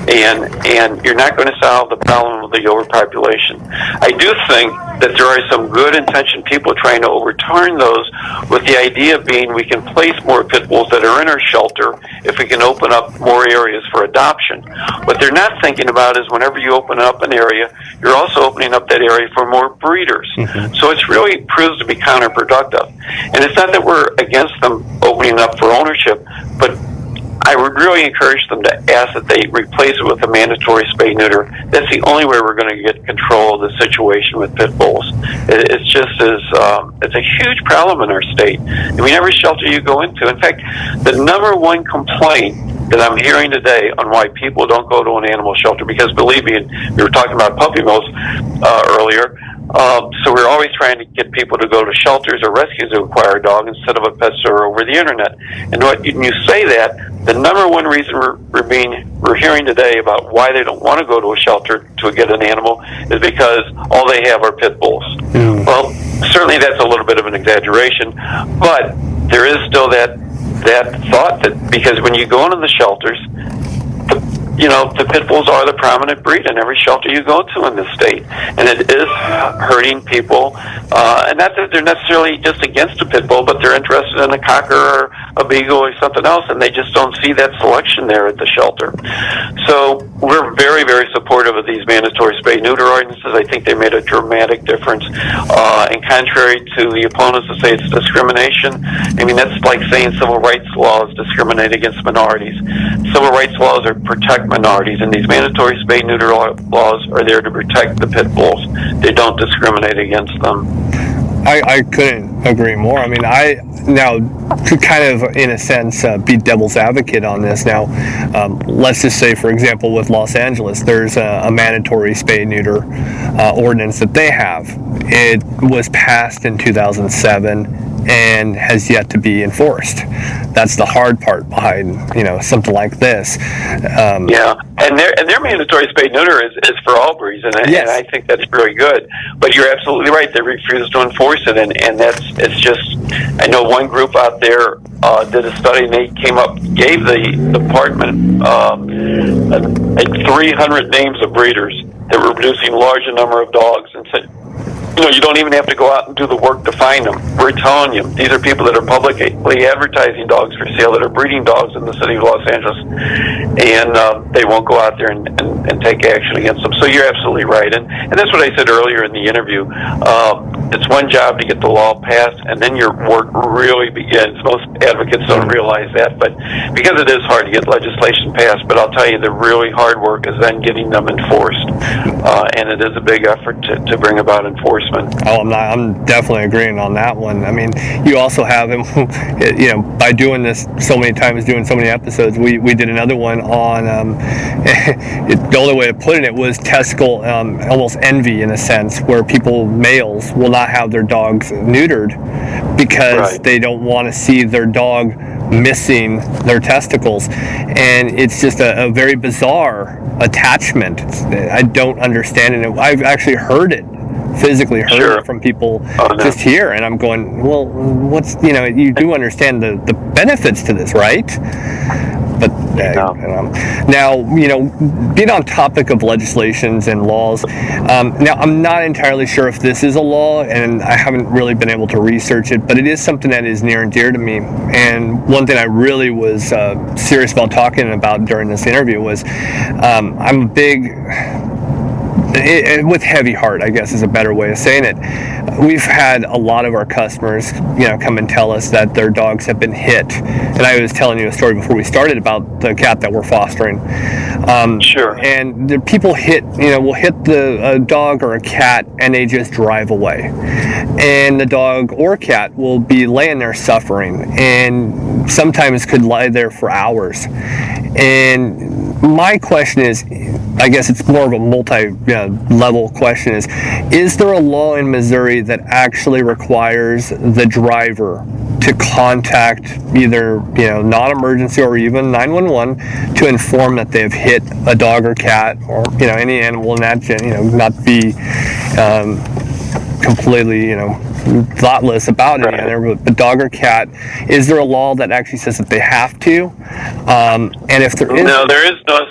and you're not going to solve the problem of the overpopulation. I do think that there are some good-intentioned people trying to overturn those, with the idea being we can place more pit bulls that are in our shelter if we can open up more areas for adoption. What they're not thinking about is whenever you open up an area, you're also opening up that area for more breeders. So it's really proves to be counterproductive. And it's not that we're against them opening up for ownership, but I would really encourage them to ask that they replace it with a mandatory spay-neuter. That's the only way we're going to get control of the situation with pit bulls. It's just it's a huge problem in our state. I mean, every shelter you go into, in fact, the number one complaint that I'm hearing today on why people don't go to an animal shelter, because believe me, we were talking about puppy mills earlier, so we're always trying to get people to go to shelters or rescues to acquire a dog instead of a pet store over the internet. And when you say that, the number one reason we're hearing today about why they don't want to go to a shelter to get an animal is because all they have are pit bulls. Well, certainly that's a little bit of an exaggeration, but there is still that thought that because when you go into the shelters, the pit bulls are the prominent breed in every shelter you go to in this state, and it is hurting people. And not that they're necessarily just against a pit bull, but they're interested in a cocker or a beagle or something else, and they just don't see that selection there at the shelter. So we're very, very supportive of these mandatory spay-neuter ordinances. I think they made a dramatic difference. And contrary to the opponents that say it's discrimination, I mean, that's like saying civil rights laws discriminate against minorities. Civil rights laws are protect minorities, and these mandatory spay-neuter laws are there to protect the pit bulls. They don't discriminate against them. I couldn't agree more. I mean, now to kind of, in a sense, be devil's advocate on this. Now, let's just say, for example, with Los Angeles, there's a mandatory spay-neuter ordinance that they have. It was passed in 2007 and has yet to be enforced. That's the hard part behind, something like this. Yeah, and their mandatory spay-neuter is for all breeds, and I think that's really good. But you're absolutely right; they refuse to enforce it, and it's just. I know one group out there did a study, and they gave the department 300 names of breeders that were producing large number of dogs, and said, you don't even have to go out and do the work to find them. We're telling you, these are people that are publicly advertising dogs for sale, that are breeding dogs in the city of Los Angeles, and they won't go out there and take action against them. So you're absolutely right, and that's what I said earlier in the interview. It's one job to get the law passed, and then your work really begins. Most advocates don't realize that, but because it is hard to get legislation passed, but I'll tell you, the really hard work is then getting them enforced, and it is a big effort to bring about enforcement. Oh, I'm definitely agreeing on that one. I mean, you also have him, by doing this so many times, doing so many episodes, we did another one on, the only way of putting it was testicle, almost envy in a sense, where males will not have their dogs neutered because they don't want to see their dog missing their testicles, and it's just a very bizarre attachment. I don't understand it. I've actually physically heard it from people just here, and I'm going, well, what's, you do understand the benefits to this, right? But now, being on topic of legislations and laws, now I'm not entirely sure if this is a law, and I haven't really been able to research it, but it is something that is near and dear to me. And one thing I really was serious about talking about during this interview was I'm a big... with heavy heart, I guess is a better way of saying it. We've had a lot of our customers, come and tell us that their dogs have been hit. And I was telling you a story before we started about the cat that we're fostering. Sure. And the people will hit the dog or a cat, and they just drive away. And the dog or cat will be laying there suffering, and sometimes could lie there for hours. And my question is, I guess it's more of a multi-level question, is there a law in Missouri that actually requires the driver to contact either non-emergency or even 911 to inform that they've hit a dog or cat or any animal, and that not be completely thoughtless about it either, but dog or cat? Is there a law that actually says that they have to? And if there is, no, there is no.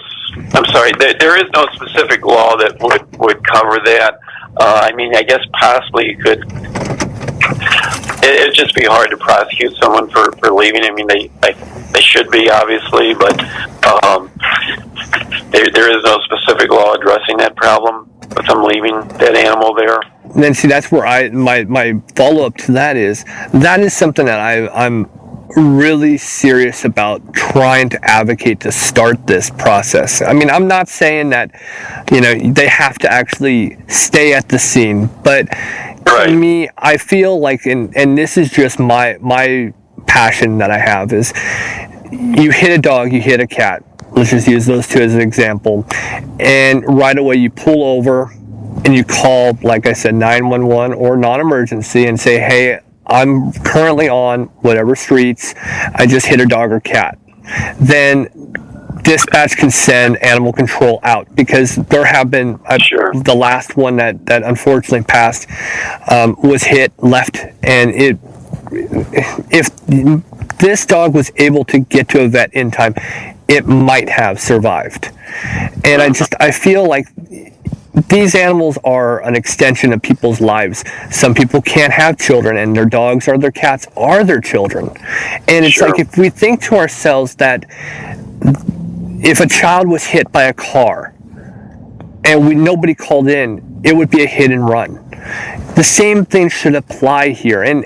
I'm sorry, there is no specific law that would cover that. I mean, I guess possibly you could. It'd just be hard to prosecute someone for leaving. I mean, they should be, obviously, but there is no specific law addressing that problem with them leaving that animal there. And then see, that's where my follow-up to that is something that I'm really serious about trying to advocate to start this process. I mean, I'm not saying that they have to actually stay at the scene, but for me, I feel like, and this is just my passion that I have, is you hit a dog, you hit a cat, let's just use those two as an example, and right away you pull over and you call, like I said, 911 or non-emergency and say, hey, I'm currently on whatever streets, I just hit a dog or cat. Then dispatch can send animal control out, because there have been, the last one that unfortunately passed was hit, left, and if this dog was able to get to a vet in time, it might have survived. And I feel like these animals are an extension of people's lives. Some people can't have children, and their dogs or their cats are their children. And it's like, if we think to ourselves that if a child was hit by a car and nobody called in, it would be a hit and run. The same thing should apply here. And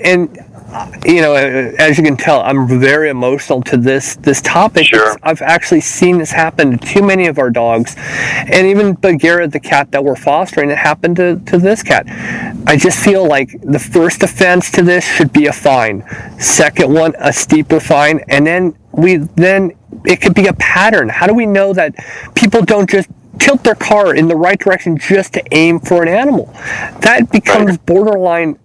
as you can tell, I'm very emotional to this topic. Sure. I've actually seen this happen to too many of our dogs, and even Bagheera, the cat that we're fostering, it happened to this cat. I just feel like the first offense to this should be a fine. Second one, a steeper fine, and then it could be a pattern. How do we know that people don't just tilt their car in the right direction just to aim for an animal? That becomes borderline,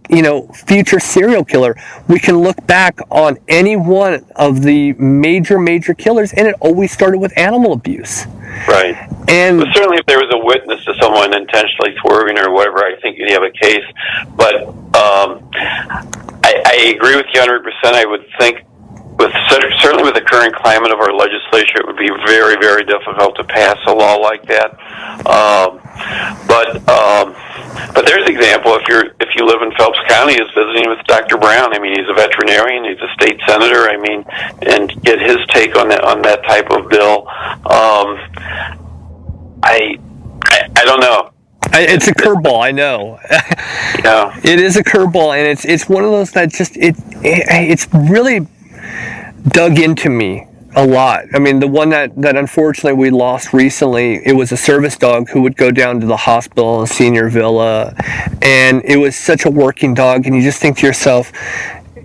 future serial killer. We can look back on any one of the major killers, and it always started with animal abuse. Right. And but certainly if there was a witness to someone intentionally swerving or whatever, I think you'd have a case. But I agree with you 100%. I would think certainly with the current climate of our legislature, it would be very, very difficult to pass a law like that. But there's an example. If you live in Phelps County, is visiting with Dr. Brown. I mean, he's a veterinarian. He's a state senator. I mean, and get his take on that type of bill. I don't know. It's a curveball, I know. Yeah. It is a curveball, and it's one of those that just it's really dug into me a lot. I mean, the one that unfortunately we lost recently, it was a service dog who would go down to the hospital and senior villa, and it was such a working dog, and you just think to yourself,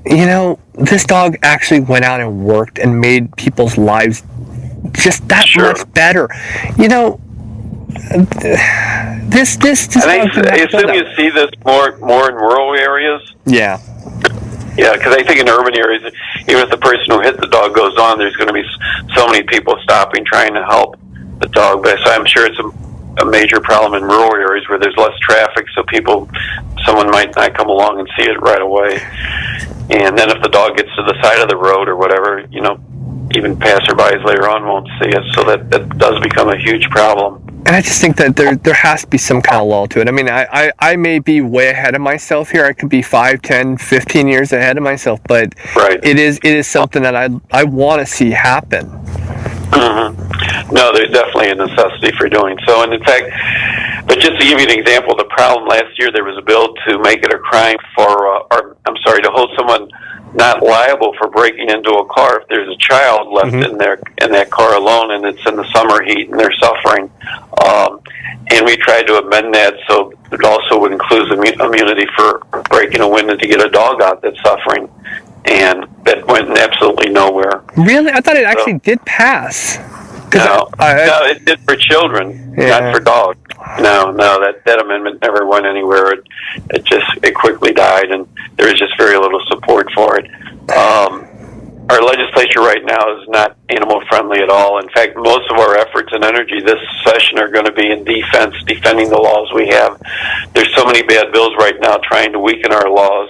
this dog actually went out and worked and made people's lives just that much better. This and I assume you see this more in rural areas. Yeah. Yeah, because I think in urban areas, even if the person who hit the dog goes on, there's going to be so many people stopping, trying to help the dog. But so I'm sure it's a major problem in rural areas where there's less traffic, so someone might not come along and see it right away. And then if the dog gets to the side of the road or whatever, even passerbys later on won't see it. So that does become a huge problem. And I just think that there has to be some kind of law to it. I mean, I may be way ahead of myself here. I could be 5, 10, 15 years ahead of myself, but it is something that I want to see happen. Mm-hmm. No, there's definitely a necessity for doing so. And in fact, but just to give you an example, the problem last year, there was a bill to make it a crime to hold someone not liable for breaking into a car if there's a child left in that car alone and it's in the summer heat and they're suffering. And we tried to amend that so it also would include immunity for breaking a window to get a dog out that's suffering. And that went absolutely nowhere. Really? I thought it actually did pass. No, it did for children, not for dogs. No, that amendment never went anywhere. It quickly died, and there was just very little support for it. Our legislature right now is not animal friendly at all. In fact, most of our efforts and energy this session are going to be in defending the laws we have. There's so many bad bills right now trying to weaken our laws,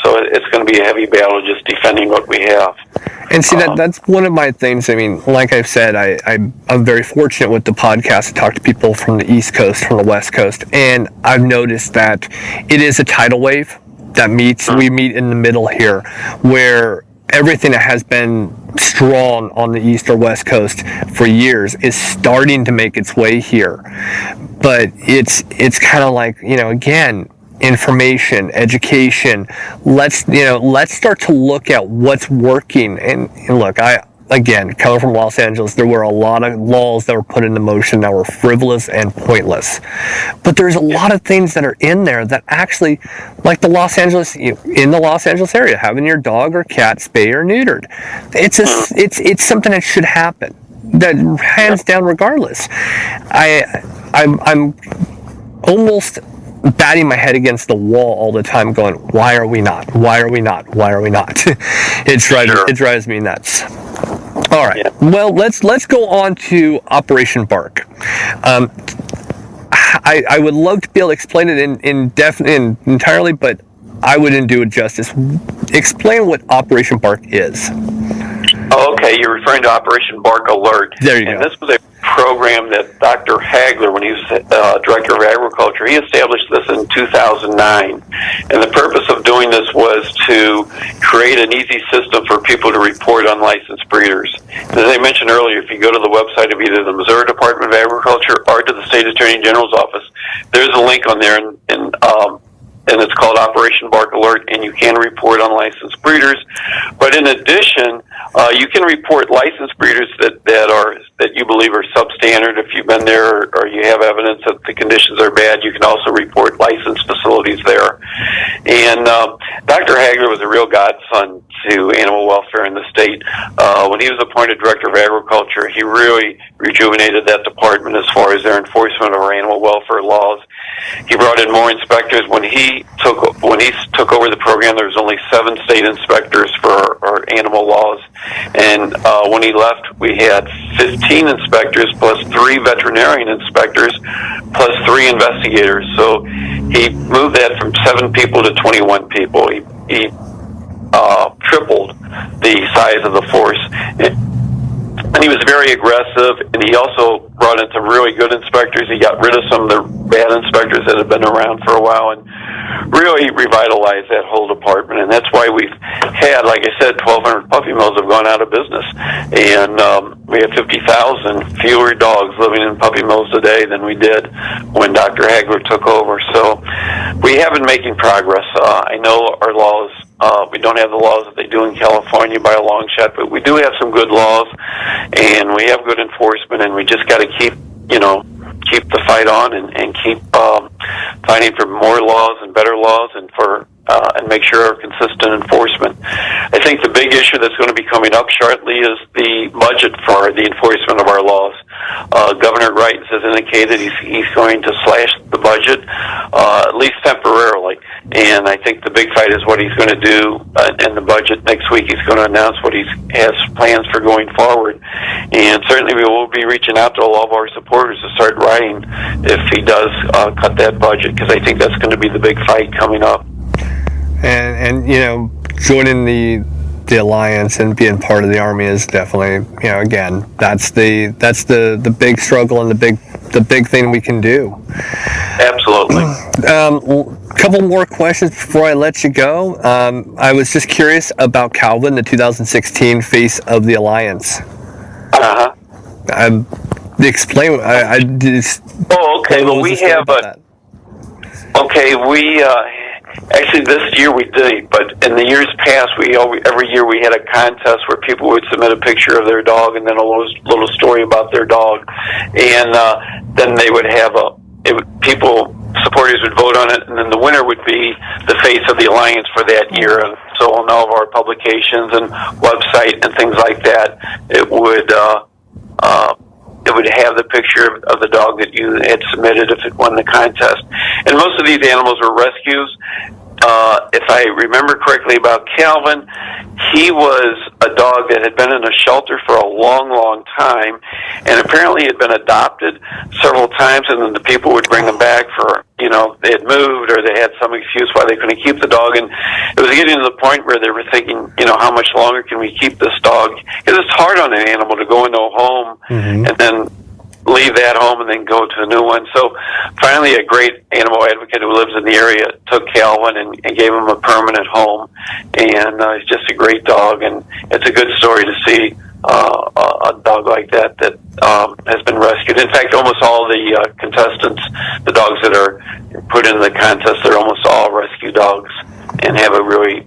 so it's going to be a heavy battle just defending what we have. And see, that's one of my things. I mean, like I've said, I'm very fortunate with the podcast to talk to people from the East Coast, from the West Coast, and I've noticed that it is a tidal wave that we meet in the middle here, where everything that has been strong on the East or West Coast for years is starting to make its way here. But it's kind of like, again, information, education. Let's start to look at what's working. And look, coming from Los Angeles, there were a lot of laws that were put into motion that were frivolous and pointless. But there's a lot of things that are in there that actually, like in the Los Angeles area, having your dog or cat spayed or neutered. It's something that should happen. That hands down, regardless. I'm almost batting my head against the wall all the time going, why are we not? Why are we not? Why are we not? It drives me nuts. All right. Yeah. Well, let's go on to Operation Bark. I would love to be able to explain it entirely, but I wouldn't do it justice. Explain what Operation Bark is. Oh, okay, you're referring to Operation Bark Alert. There you go. And this was a program that Dr. Hagler, when he was Director of Agriculture, he established this in 2009. And the purpose of doing this was to create an easy system for people to report unlicensed breeders. And as I mentioned earlier, if you go to the website of either the Missouri Department of Agriculture or to the State Attorney General's office, there's a link on there, and and it's called Operation Bark Alert, and you can report unlicensed breeders. But in addition, you can report licensed breeders that you believe are substandard. If you've been there or you have evidence that the conditions are bad, you can also report licensed facilities there. And Dr. Hagler was a real godson to animal welfare in the state. When he was appointed Director of Agriculture, he really rejuvenated that department as far as their enforcement of our animal welfare laws. He brought in more inspectors. When he took over the program, there was only 7 state inspectors for our animal laws, and when he left, we had 15 inspectors plus 3 veterinarian inspectors plus 3 investigators. So he moved that from 7 people to 21 people. He tripled the size of the force. And he was very aggressive, and he also brought in some really good inspectors. He got rid of some of the bad inspectors that had been around for a while and really revitalized that whole department. And that's why we've had, like I said, 1,200 puppy mills have gone out of business. And we have 50,000 fewer dogs living in puppy mills today than we did when Dr. Hagler took over. So we have been making progress. I know our laws, we don't have the laws that they do in California by a long shot, but we do have some good laws, and we have good enforcement, and we just got to keep the fight on and keep fighting for more laws and better laws and make sure consistent enforcement. I think the big issue that's going to be coming up shortly is the budget for the enforcement of our laws. Governor Wright has indicated he's going to slash the budget, at least temporarily. And I think the big fight is what he's going to do in the budget. Next week he's going to announce what he has plans for going forward. And certainly we will be reaching out to all of our supporters to start writing if he does cut that budget, because I think that's going to be the big fight coming up. And joining the alliance and being part of the Army is definitely, again, that's the big struggle and the big thing we can do. Absolutely. Couple more questions before I let you go. I was just curious about Calvin, the 2016 Face of the Alliance. Explain. I just. Oh, okay. Well, we have actually, this year we did, but in the years past, every year we had a contest where people would submit a picture of their dog and then a little story about their dog, and then they would have supporters would vote on it, and then the winner would be the face of the alliance for that year. And so on all of our publications and website and things like that, it would have the picture of the dog that you had submitted if it won the contest. And most of these animals were rescues. If I remember correctly about Calvin, he was a dog that had been in a shelter for a long, long time, and apparently had been adopted several times, and then the people would bring him back for, they had moved or they had some excuse why they couldn't keep the dog, and it was getting to the point where they were thinking, how much longer can we keep this dog? Because it's hard on an animal to go into a home and then leave that home and then go to a new one. So finally a great animal advocate who lives in the area took Calvin and gave him a permanent home, and he's just a great dog, and it's a good story to see a dog like that has been rescued. In fact, almost all the contestants, the dogs that are put in the contest, they're almost all rescue dogs and have a really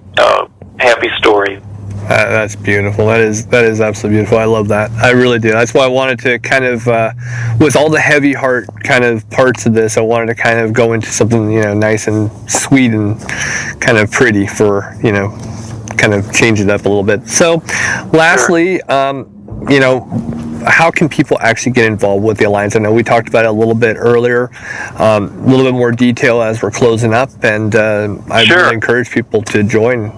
happy story. That's beautiful. That is absolutely beautiful. I love that. I really do. That's why I wanted to kind of, with all the heavy heart kind of parts of this, I wanted to kind of go into something, nice and sweet and kind of pretty for, kind of change it up a little bit. So, lastly, how can people actually get involved with the Alliance? I know we talked about it a little bit earlier, a little bit more detail as we're closing up, and I really encourage people to join.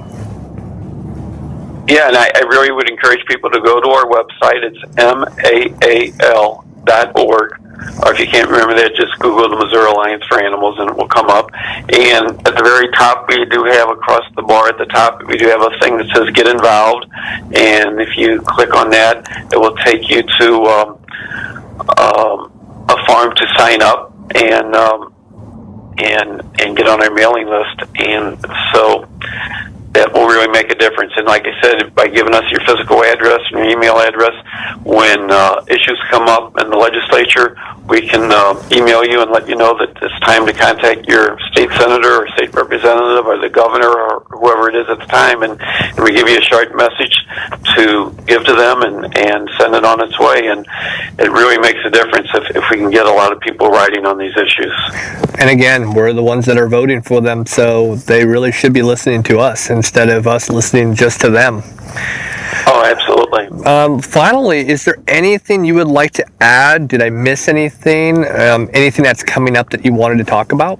Yeah, and I really would encourage people to go to our website. It's maal.org. Or if you can't remember that, just Google the Missouri Alliance for Animals and it will come up. And at the very top, we do have across the bar at the top, we do have a thing that says Get Involved. And if you click on that, it will take you to a form to sign up and get on our mailing list. And so that will really make a difference. And like I said, by giving us your physical address and your email address, when issues come up in the legislature, we can email you and let you know that it's time to contact your state senator or state representative or the governor or whoever it is at the time, and we give you a short message to give to them and send it on its way. And it really makes a difference if we can get a lot of people writing on these issues. And again, we're the ones that are voting for them, so they really should be listening to us instead of us listening just to them. Oh, absolutely. Finally, is there anything you would like to add? Did I miss anything? Anything that's coming up that you wanted to talk about?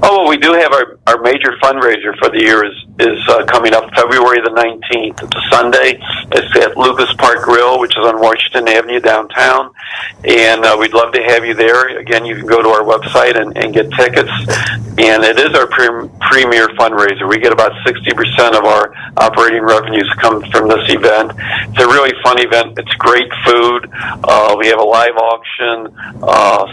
Oh, well, we do have our major fundraiser for the year is coming up February the 19th. It's a Sunday. It's at Lucas Park Grill, which is on Washington Avenue downtown. And we'd love to have you there. Again, you can go to our website and get tickets. And it is our premier fundraiser. We get about 60% of our operating revenues come from this event. It's a really fun event. It's great food. We have a live auction,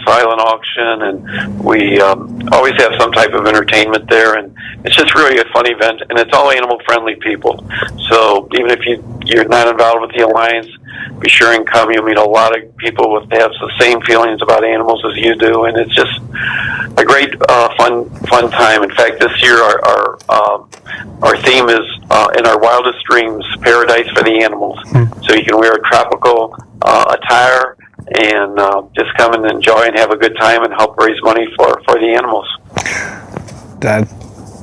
silent auction, and we always have some type of entertainment there. And it's just really a fun event. And it's all animal-friendly people. So even if you're not involved with the Alliance, be sure and come. You'll meet a lot of people with have the same feelings about animals as you do, and it's just a great fun time. In fact, this year our theme is in our wildest dreams, paradise for the animals. So you can wear a tropical attire and just come and enjoy and have a good time and help raise money for the animals. That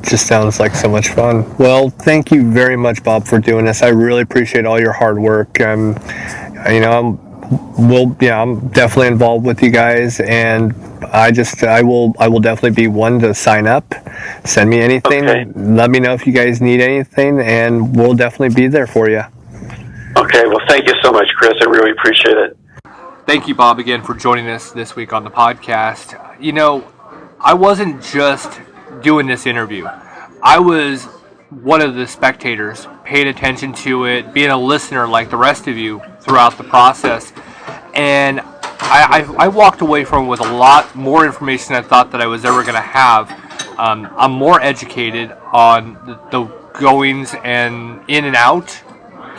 just sounds like so much fun. Well, thank you very much, Bob, for doing this. I really appreciate all your hard work. I'm definitely involved with you guys, and I will definitely be one to sign up. Send me anything. Okay. Let me know if you guys need anything, and we'll definitely be there for you. Okay. Well, thank you so much, Chris. I really appreciate it. Thank you, Bob, again for joining us this week on the podcast. You know, I wasn't just doing this interview. I was one of the spectators, paying attention to it, being a listener like the rest of you throughout the process. And I walked away from it with a lot more information than I thought that I was ever going to have. I'm more educated on the goings and in and out.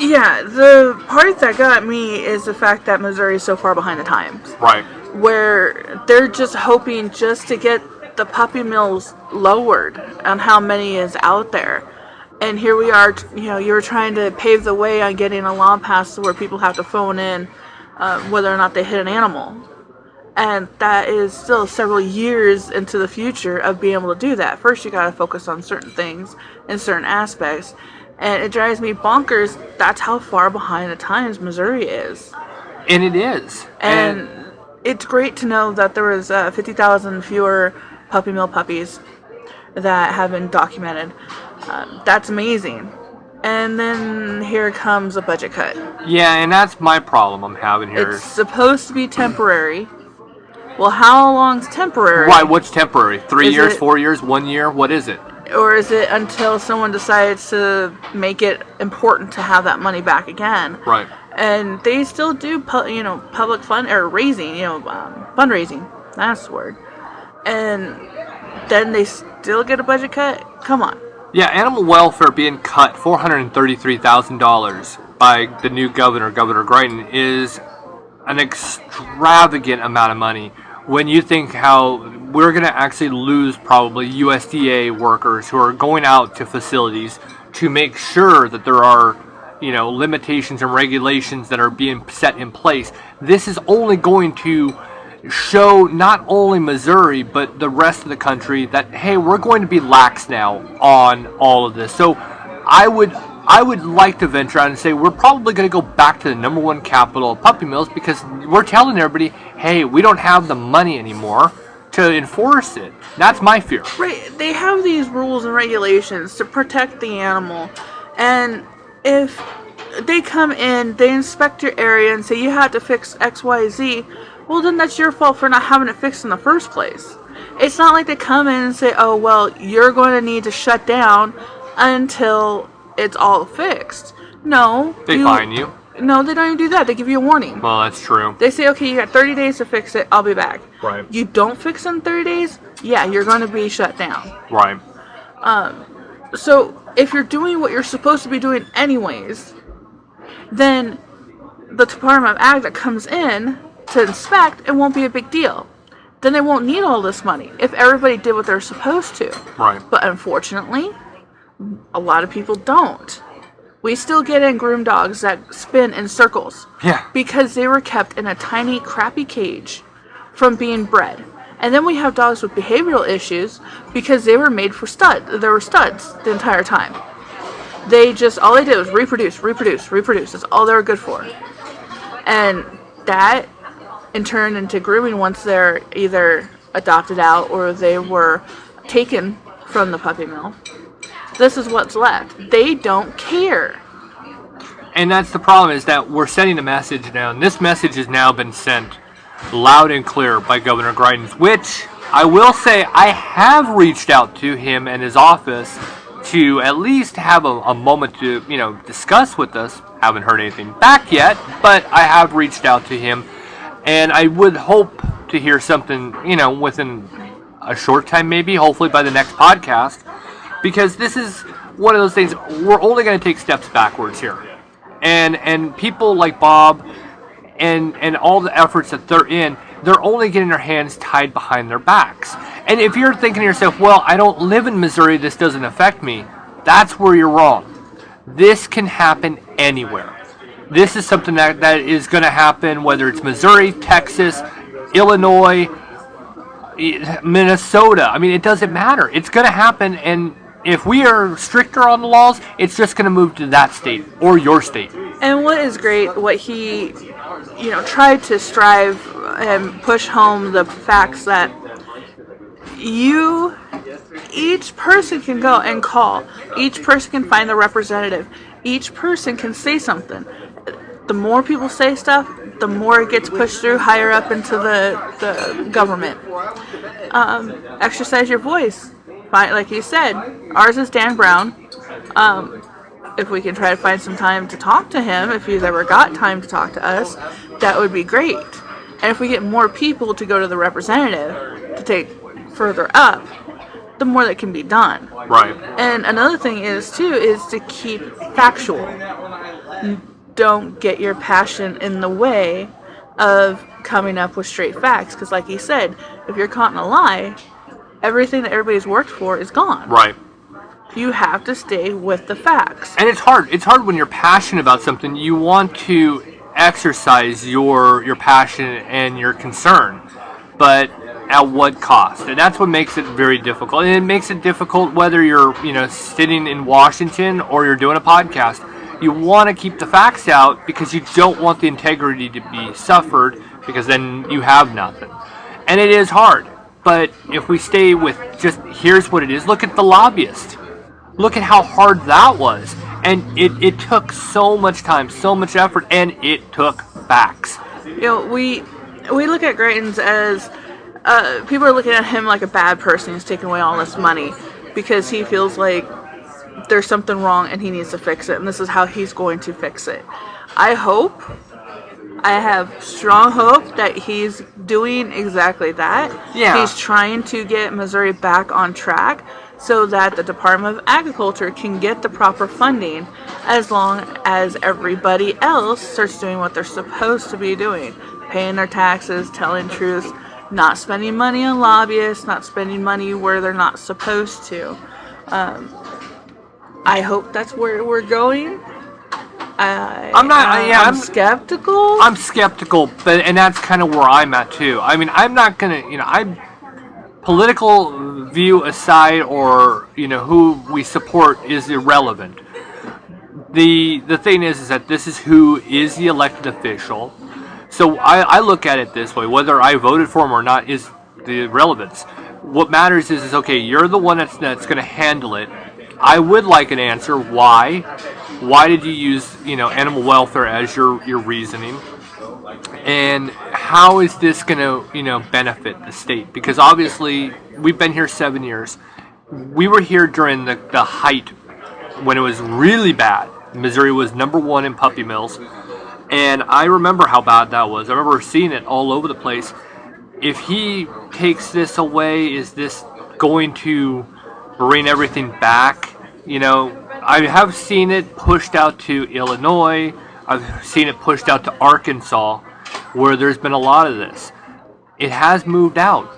Yeah, the part that got me is the fact that Missouri is so far behind the times. Right. Where they're just hoping just to get the puppy mills lowered on how many is out there. And here we are, you're trying to pave the way on getting a law passed where people have to phone in whether or not they hit an animal. And that is still several years into the future of being able to do that. First, you got to focus on certain things and certain aspects. And it drives me bonkers. That's how far behind the times Missouri is. And it is. And it's great to know that there was 50,000 fewer puppy mill puppies that have been documented. That's amazing. And then here comes a budget cut. Yeah, and that's my problem I'm having here. It's supposed to be temporary. Well, how long's temporary? Why? What's temporary? 3 years, 4 years, 1 year? What is it? Or is it until someone decides to make it important to have that money back again? Right. And they still do, public fund or raising, fundraising. That's the word. And then they still get a budget cut? Come on. Yeah, animal welfare being cut $433,000 by the new governor, Governor Greitens, is an extravagant amount of money. When you think how we're going to actually lose probably USDA workers who are going out to facilities to make sure that there are, limitations and regulations that are being set in place. This is only going to show not only Missouri but the rest of the country that, hey, we're going to be lax now on all of this. So I would like to venture out and say we're probably going to go back to the number one capital of puppy mills, because we're telling everybody, hey, we don't have the money anymore to enforce it. That's my fear. Right. They have these rules and regulations to protect the animal, and if they come in, they inspect your area and say you have to fix X, Y, Z, well, then that's your fault for not having it fixed in the first place. It's not like they come in and say, oh, well, you're going to need to shut down until it's all fixed. No. They fine you. No, they don't even do that. They give you a warning. Well, that's true. They say, okay, you got 30 days to fix it. I'll be back. Right. You don't fix it in 30 days? Yeah, you're going to be shut down. Right. So if you're doing what you're supposed to be doing anyways, then the Department of Ag that comes in to inspect, it won't be a big deal. Then they won't need all this money if everybody did what they're supposed to. Right. But unfortunately, a lot of people don't. We still get in groom dogs that spin in circles. Yeah. Because they were kept in a tiny, crappy cage from being bred. And then we have dogs with behavioral issues because they were made for studs. There were studs the entire time. All they did was reproduce. That's all they were good for. And that, in turn, into grooming once they're either adopted out or they were taken from the puppy mill. This is what's left. They don't care. And that's the problem, is that we're sending a message now, and this message has now been sent loud and clear by Governor Greitens, which I will say I have reached out to him and his office to at least have a moment to, discuss with us. Haven't heard anything back yet, but I have reached out to him, and I would hope to hear something, within a short time, maybe, hopefully by the next podcast, because this is one of those things, we're only going to take steps backwards here. And people like Bob and all the efforts that they're in, they're only getting their hands tied behind their backs. And if you're thinking to yourself, well, I don't live in Missouri, this doesn't affect me, that's where you're wrong. This can happen anywhere. This is something that is going to happen whether it's Missouri, Texas, Illinois, Minnesota. I mean, it doesn't matter. It's going to happen, and if we are stricter on the laws, it's just going to move to that state or your state. And what is great, what he, tried to strive and push home the facts that each person can go and call. Each person can find the representative. Each person can say something. The more people say stuff, the more it gets pushed through higher up into the government. Exercise your voice. Like you said, ours is Dan Brown. If we can try to find some time to talk to him, if he's ever got time to talk to us, that would be great. And if we get more people to go to the representative to take further up, the more that can be done. Right. And another thing is to keep factual. Don't get your passion in the way of coming up with straight facts. Because like you said, if you're caught in a lie, everything that everybody's worked for is gone. Right. You have to stay with the facts. And it's hard. It's hard when you're passionate about something. You want to exercise your passion and your concern, but at what cost? And that's what makes it very difficult. And it makes it difficult whether you're, sitting in Washington or you're doing a podcast. You want to keep the facts out because you don't want the integrity to be suffered, because then you have nothing. And it is hard. But if we stay with just, here's what it is, look at the lobbyist. Look at how hard that was. And it took so much time, so much effort, and it took facts. We look at Greitens as, people are looking at him like a bad person who's taking away all this money because he feels like there's something wrong and he needs to fix it, and this is how he's going to fix it. I have strong hope that he's doing exactly that. Yeah. He's trying to get Missouri back on track so that the Department of Agriculture can get the proper funding as long as everybody else starts doing what they're supposed to be doing. Paying their taxes, telling truth, not spending money on lobbyists, not spending money where they're not supposed to. I hope that's where we're going. I'm skeptical. I'm skeptical, and that's kind of where I'm at too. I mean, I'm not gonna, political view aside, or who we support is irrelevant. The thing is that this is who is the elected official. So I look at it this way: whether I voted for him or not is the relevance. What matters is okay, you're the one that's going to handle it. I would like an answer. Why? Why did you use, animal welfare as your reasoning? And how is this going to, benefit the state? Because obviously, we've been here 7 years. We were here during the height when it was really bad. Missouri was #1 in puppy mills. And I remember how bad that was. I remember seeing it all over the place. If he takes this away, is this going to bring everything back? I have seen it pushed out to Illinois. I've seen it pushed out to Arkansas, where there's been a lot of this. It has moved out,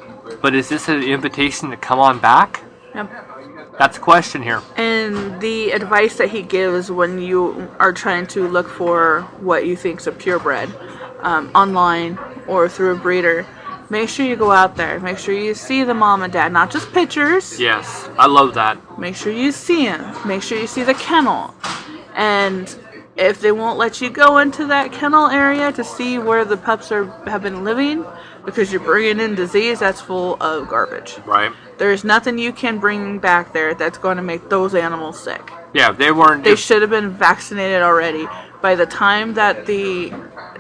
but is this an invitation to come on back? Yep. That's the question here. And the advice that he gives when you are trying to look for what you think is a purebred, online or through a breeder, make sure you go out there. Make sure you see the mom and dad, not just pictures. Yes, I love that. Make sure you see them. Make sure you see the kennel. And if they won't let you go into that kennel area to see where the pups have been living, because you're bringing in disease, that's full of garbage. Right. There's nothing you can bring back there that's going to make those animals sick. Yeah, they weren't. They should have been vaccinated already. By the time that the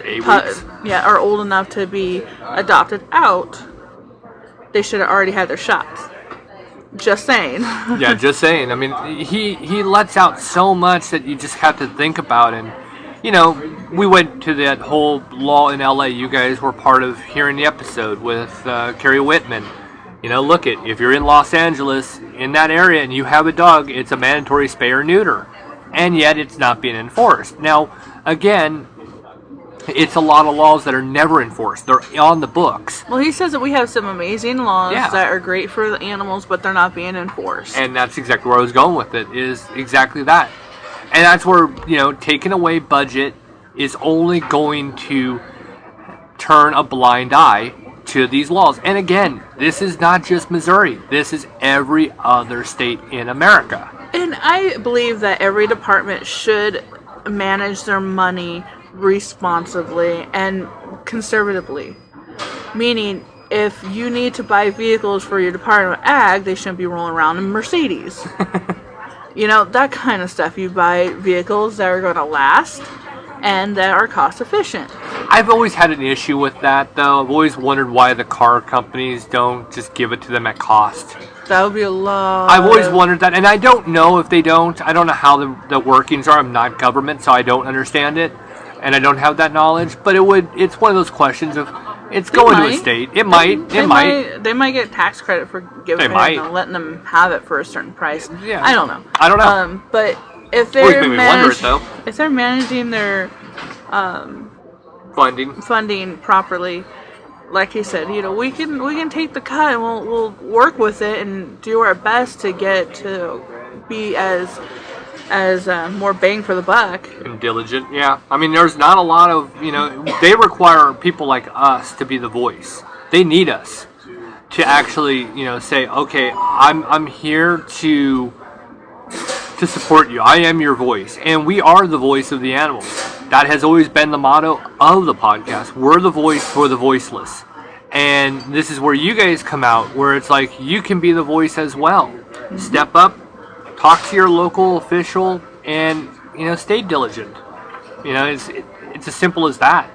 8 weeks. are old enough to be adopted out, they should have already had their shots. Just saying. Yeah, just saying. I mean, he lets out so much that you just have to think about. And, you know, we went to that whole law in LA. You guys were part of hearing the episode with Carrie Whitman. You know, look it. If you're in Los Angeles, in that area, and you have a dog, it's a mandatory spay or neuter. And yet it's not being enforced. Now, again, it's a lot of laws that are never enforced. They're on the books. Well, he says that we have some amazing laws Yeah. that are great for the animals, but they're not being enforced. And that's exactly where I was going with it, is exactly that. And that's where, you know, taking away budget is only going to turn a blind eye to these laws. And again, this is not just Missouri. This is every other state in America. And I believe that every department should manage their money responsibly and conservatively. Meaning, if you need to buy vehicles for your Department of Ag, they shouldn't be rolling around in Mercedes. You know, that kind of stuff. You buy vehicles that are going to last and that are cost efficient. I've always had an issue with that, though. I've always wondered why the car companies don't just give it to them at cost. That would be a lot. I've always wondered that, and I don't know if they don't. I don't know how the workings are. I'm not government, so I don't understand it, and I don't have that knowledge. But it's one of those questions of, it's going to a state. It might. They might get tax credit for giving it and letting them have it for a certain price. Yeah. I don't know. Always But if made me wonder it, though. if they're managing their funding properly, like he said, you know, we can take the cut and we'll work with it and do our best to get to be as more bang for the buck. And diligent, yeah. I mean, there's not a lot of, you know, they require people like us to be the voice. They need us to actually, you know, say, okay, I'm here to support you. I am your voice. And we are the voice of the animals. That has always been the motto of the podcast. We're the voice for the voiceless. And this is where you guys come out, where it's like, you can be the voice as well. Mm-hmm. Step up, talk to your local official, and, you know, stay diligent. You know, it's as simple as that.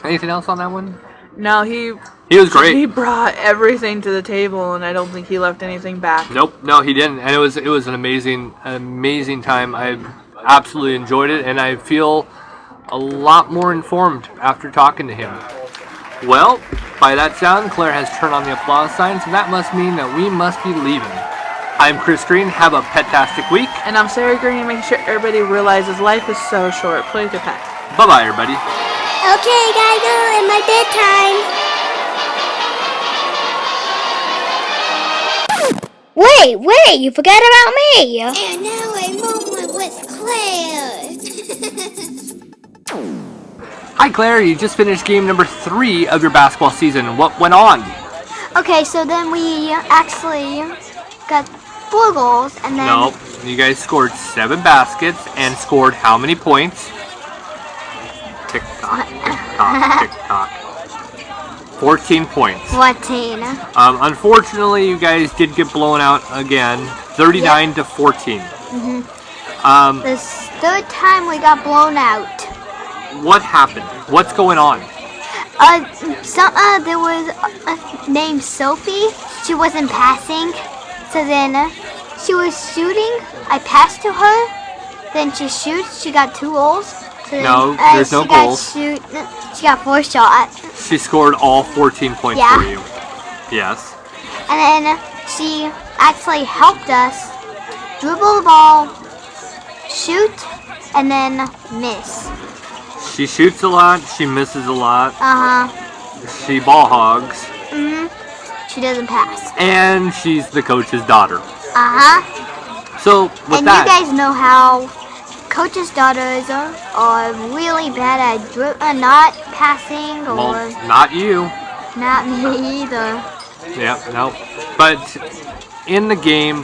Anything else on that one? No, he was great. He brought everything to the table, and I don't think he left anything back. Nope, no, he didn't. And it was an amazing time. I absolutely enjoyed it, and I feel a lot more informed after talking to him. Well, by that sound, Claire has turned on the applause signs, and that must mean that we must be leaving. I'm Chris Green. Have a pet-tastic week. And I'm Sarah Green. Make sure everybody realizes life is so short. Play with your pet. Bye-bye, everybody. Okay, gotta go. It's my bedtime. Wait, you forgot about me. And now a moment with Claire. Hi, Claire. You just finished game number 3 of your basketball season. What went on? Okay, so then we actually got 4 goals, and then... Nope. You guys scored 7 baskets and scored how many points? Tick-tock, tick-tock, tick-tock. 14 points. 14. Unfortunately, you guys did get blown out again, 39 to 14. Mm-hmm. This third time we got blown out. What happened? What's going on? There was a named Sophie. She wasn't passing, so then she was shooting. I passed to her. Then she shoots. She got 2 goals. So then, there's no goals. She got 4 shots. She scored all 14 points for you. Yes. And then she actually helped us dribble the ball shoot, and then miss. She shoots a lot. She misses a lot. She ball hogs. She doesn't pass. And she's the coach's daughter. So with and that, you guys know how coaches' daughters are really bad at not passing or not you. not me either. Yeah, no. But in the game,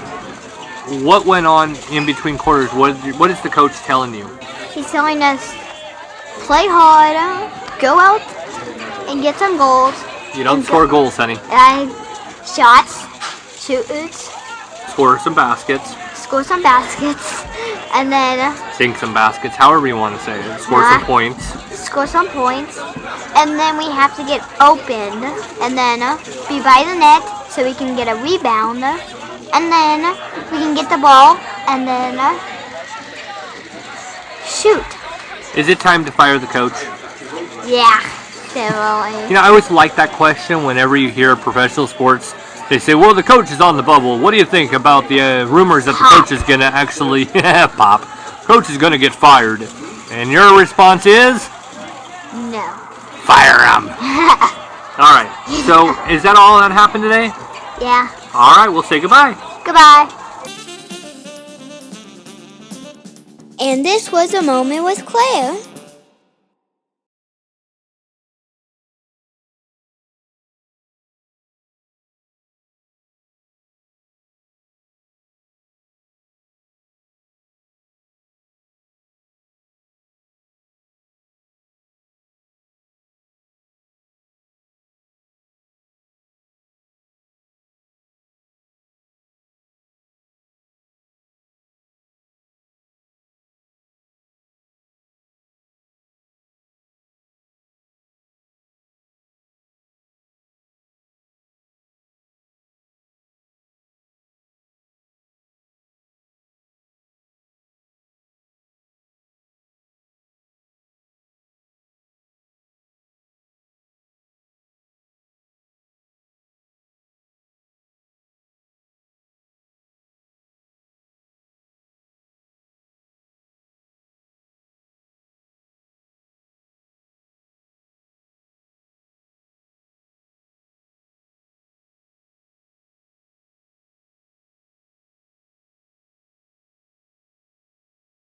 what went on in between quarters? What is the coach telling you? He's telling us, play hard, go out and get some goals. You don't score goals, honey. Shots, shoots, Score some baskets. score some baskets, and then Sink some baskets, however you want to say it. Score some points. score some points, and then we have to get opened, and then be by the net so we can get a rebound, and then we can get the ball, and then shoot. Is it time to fire the coach? Yeah, definitely. You know, I always like that question whenever you hear professional sports. They say, well, the coach is on the bubble. What do you think about the rumors that the coach is going to actually pop? Coach is going to get fired. And your response is? No. Fire him. All right. So is that all that happened today? Yeah. All right. We'll say goodbye. Goodbye. And this was A Moment with Claire.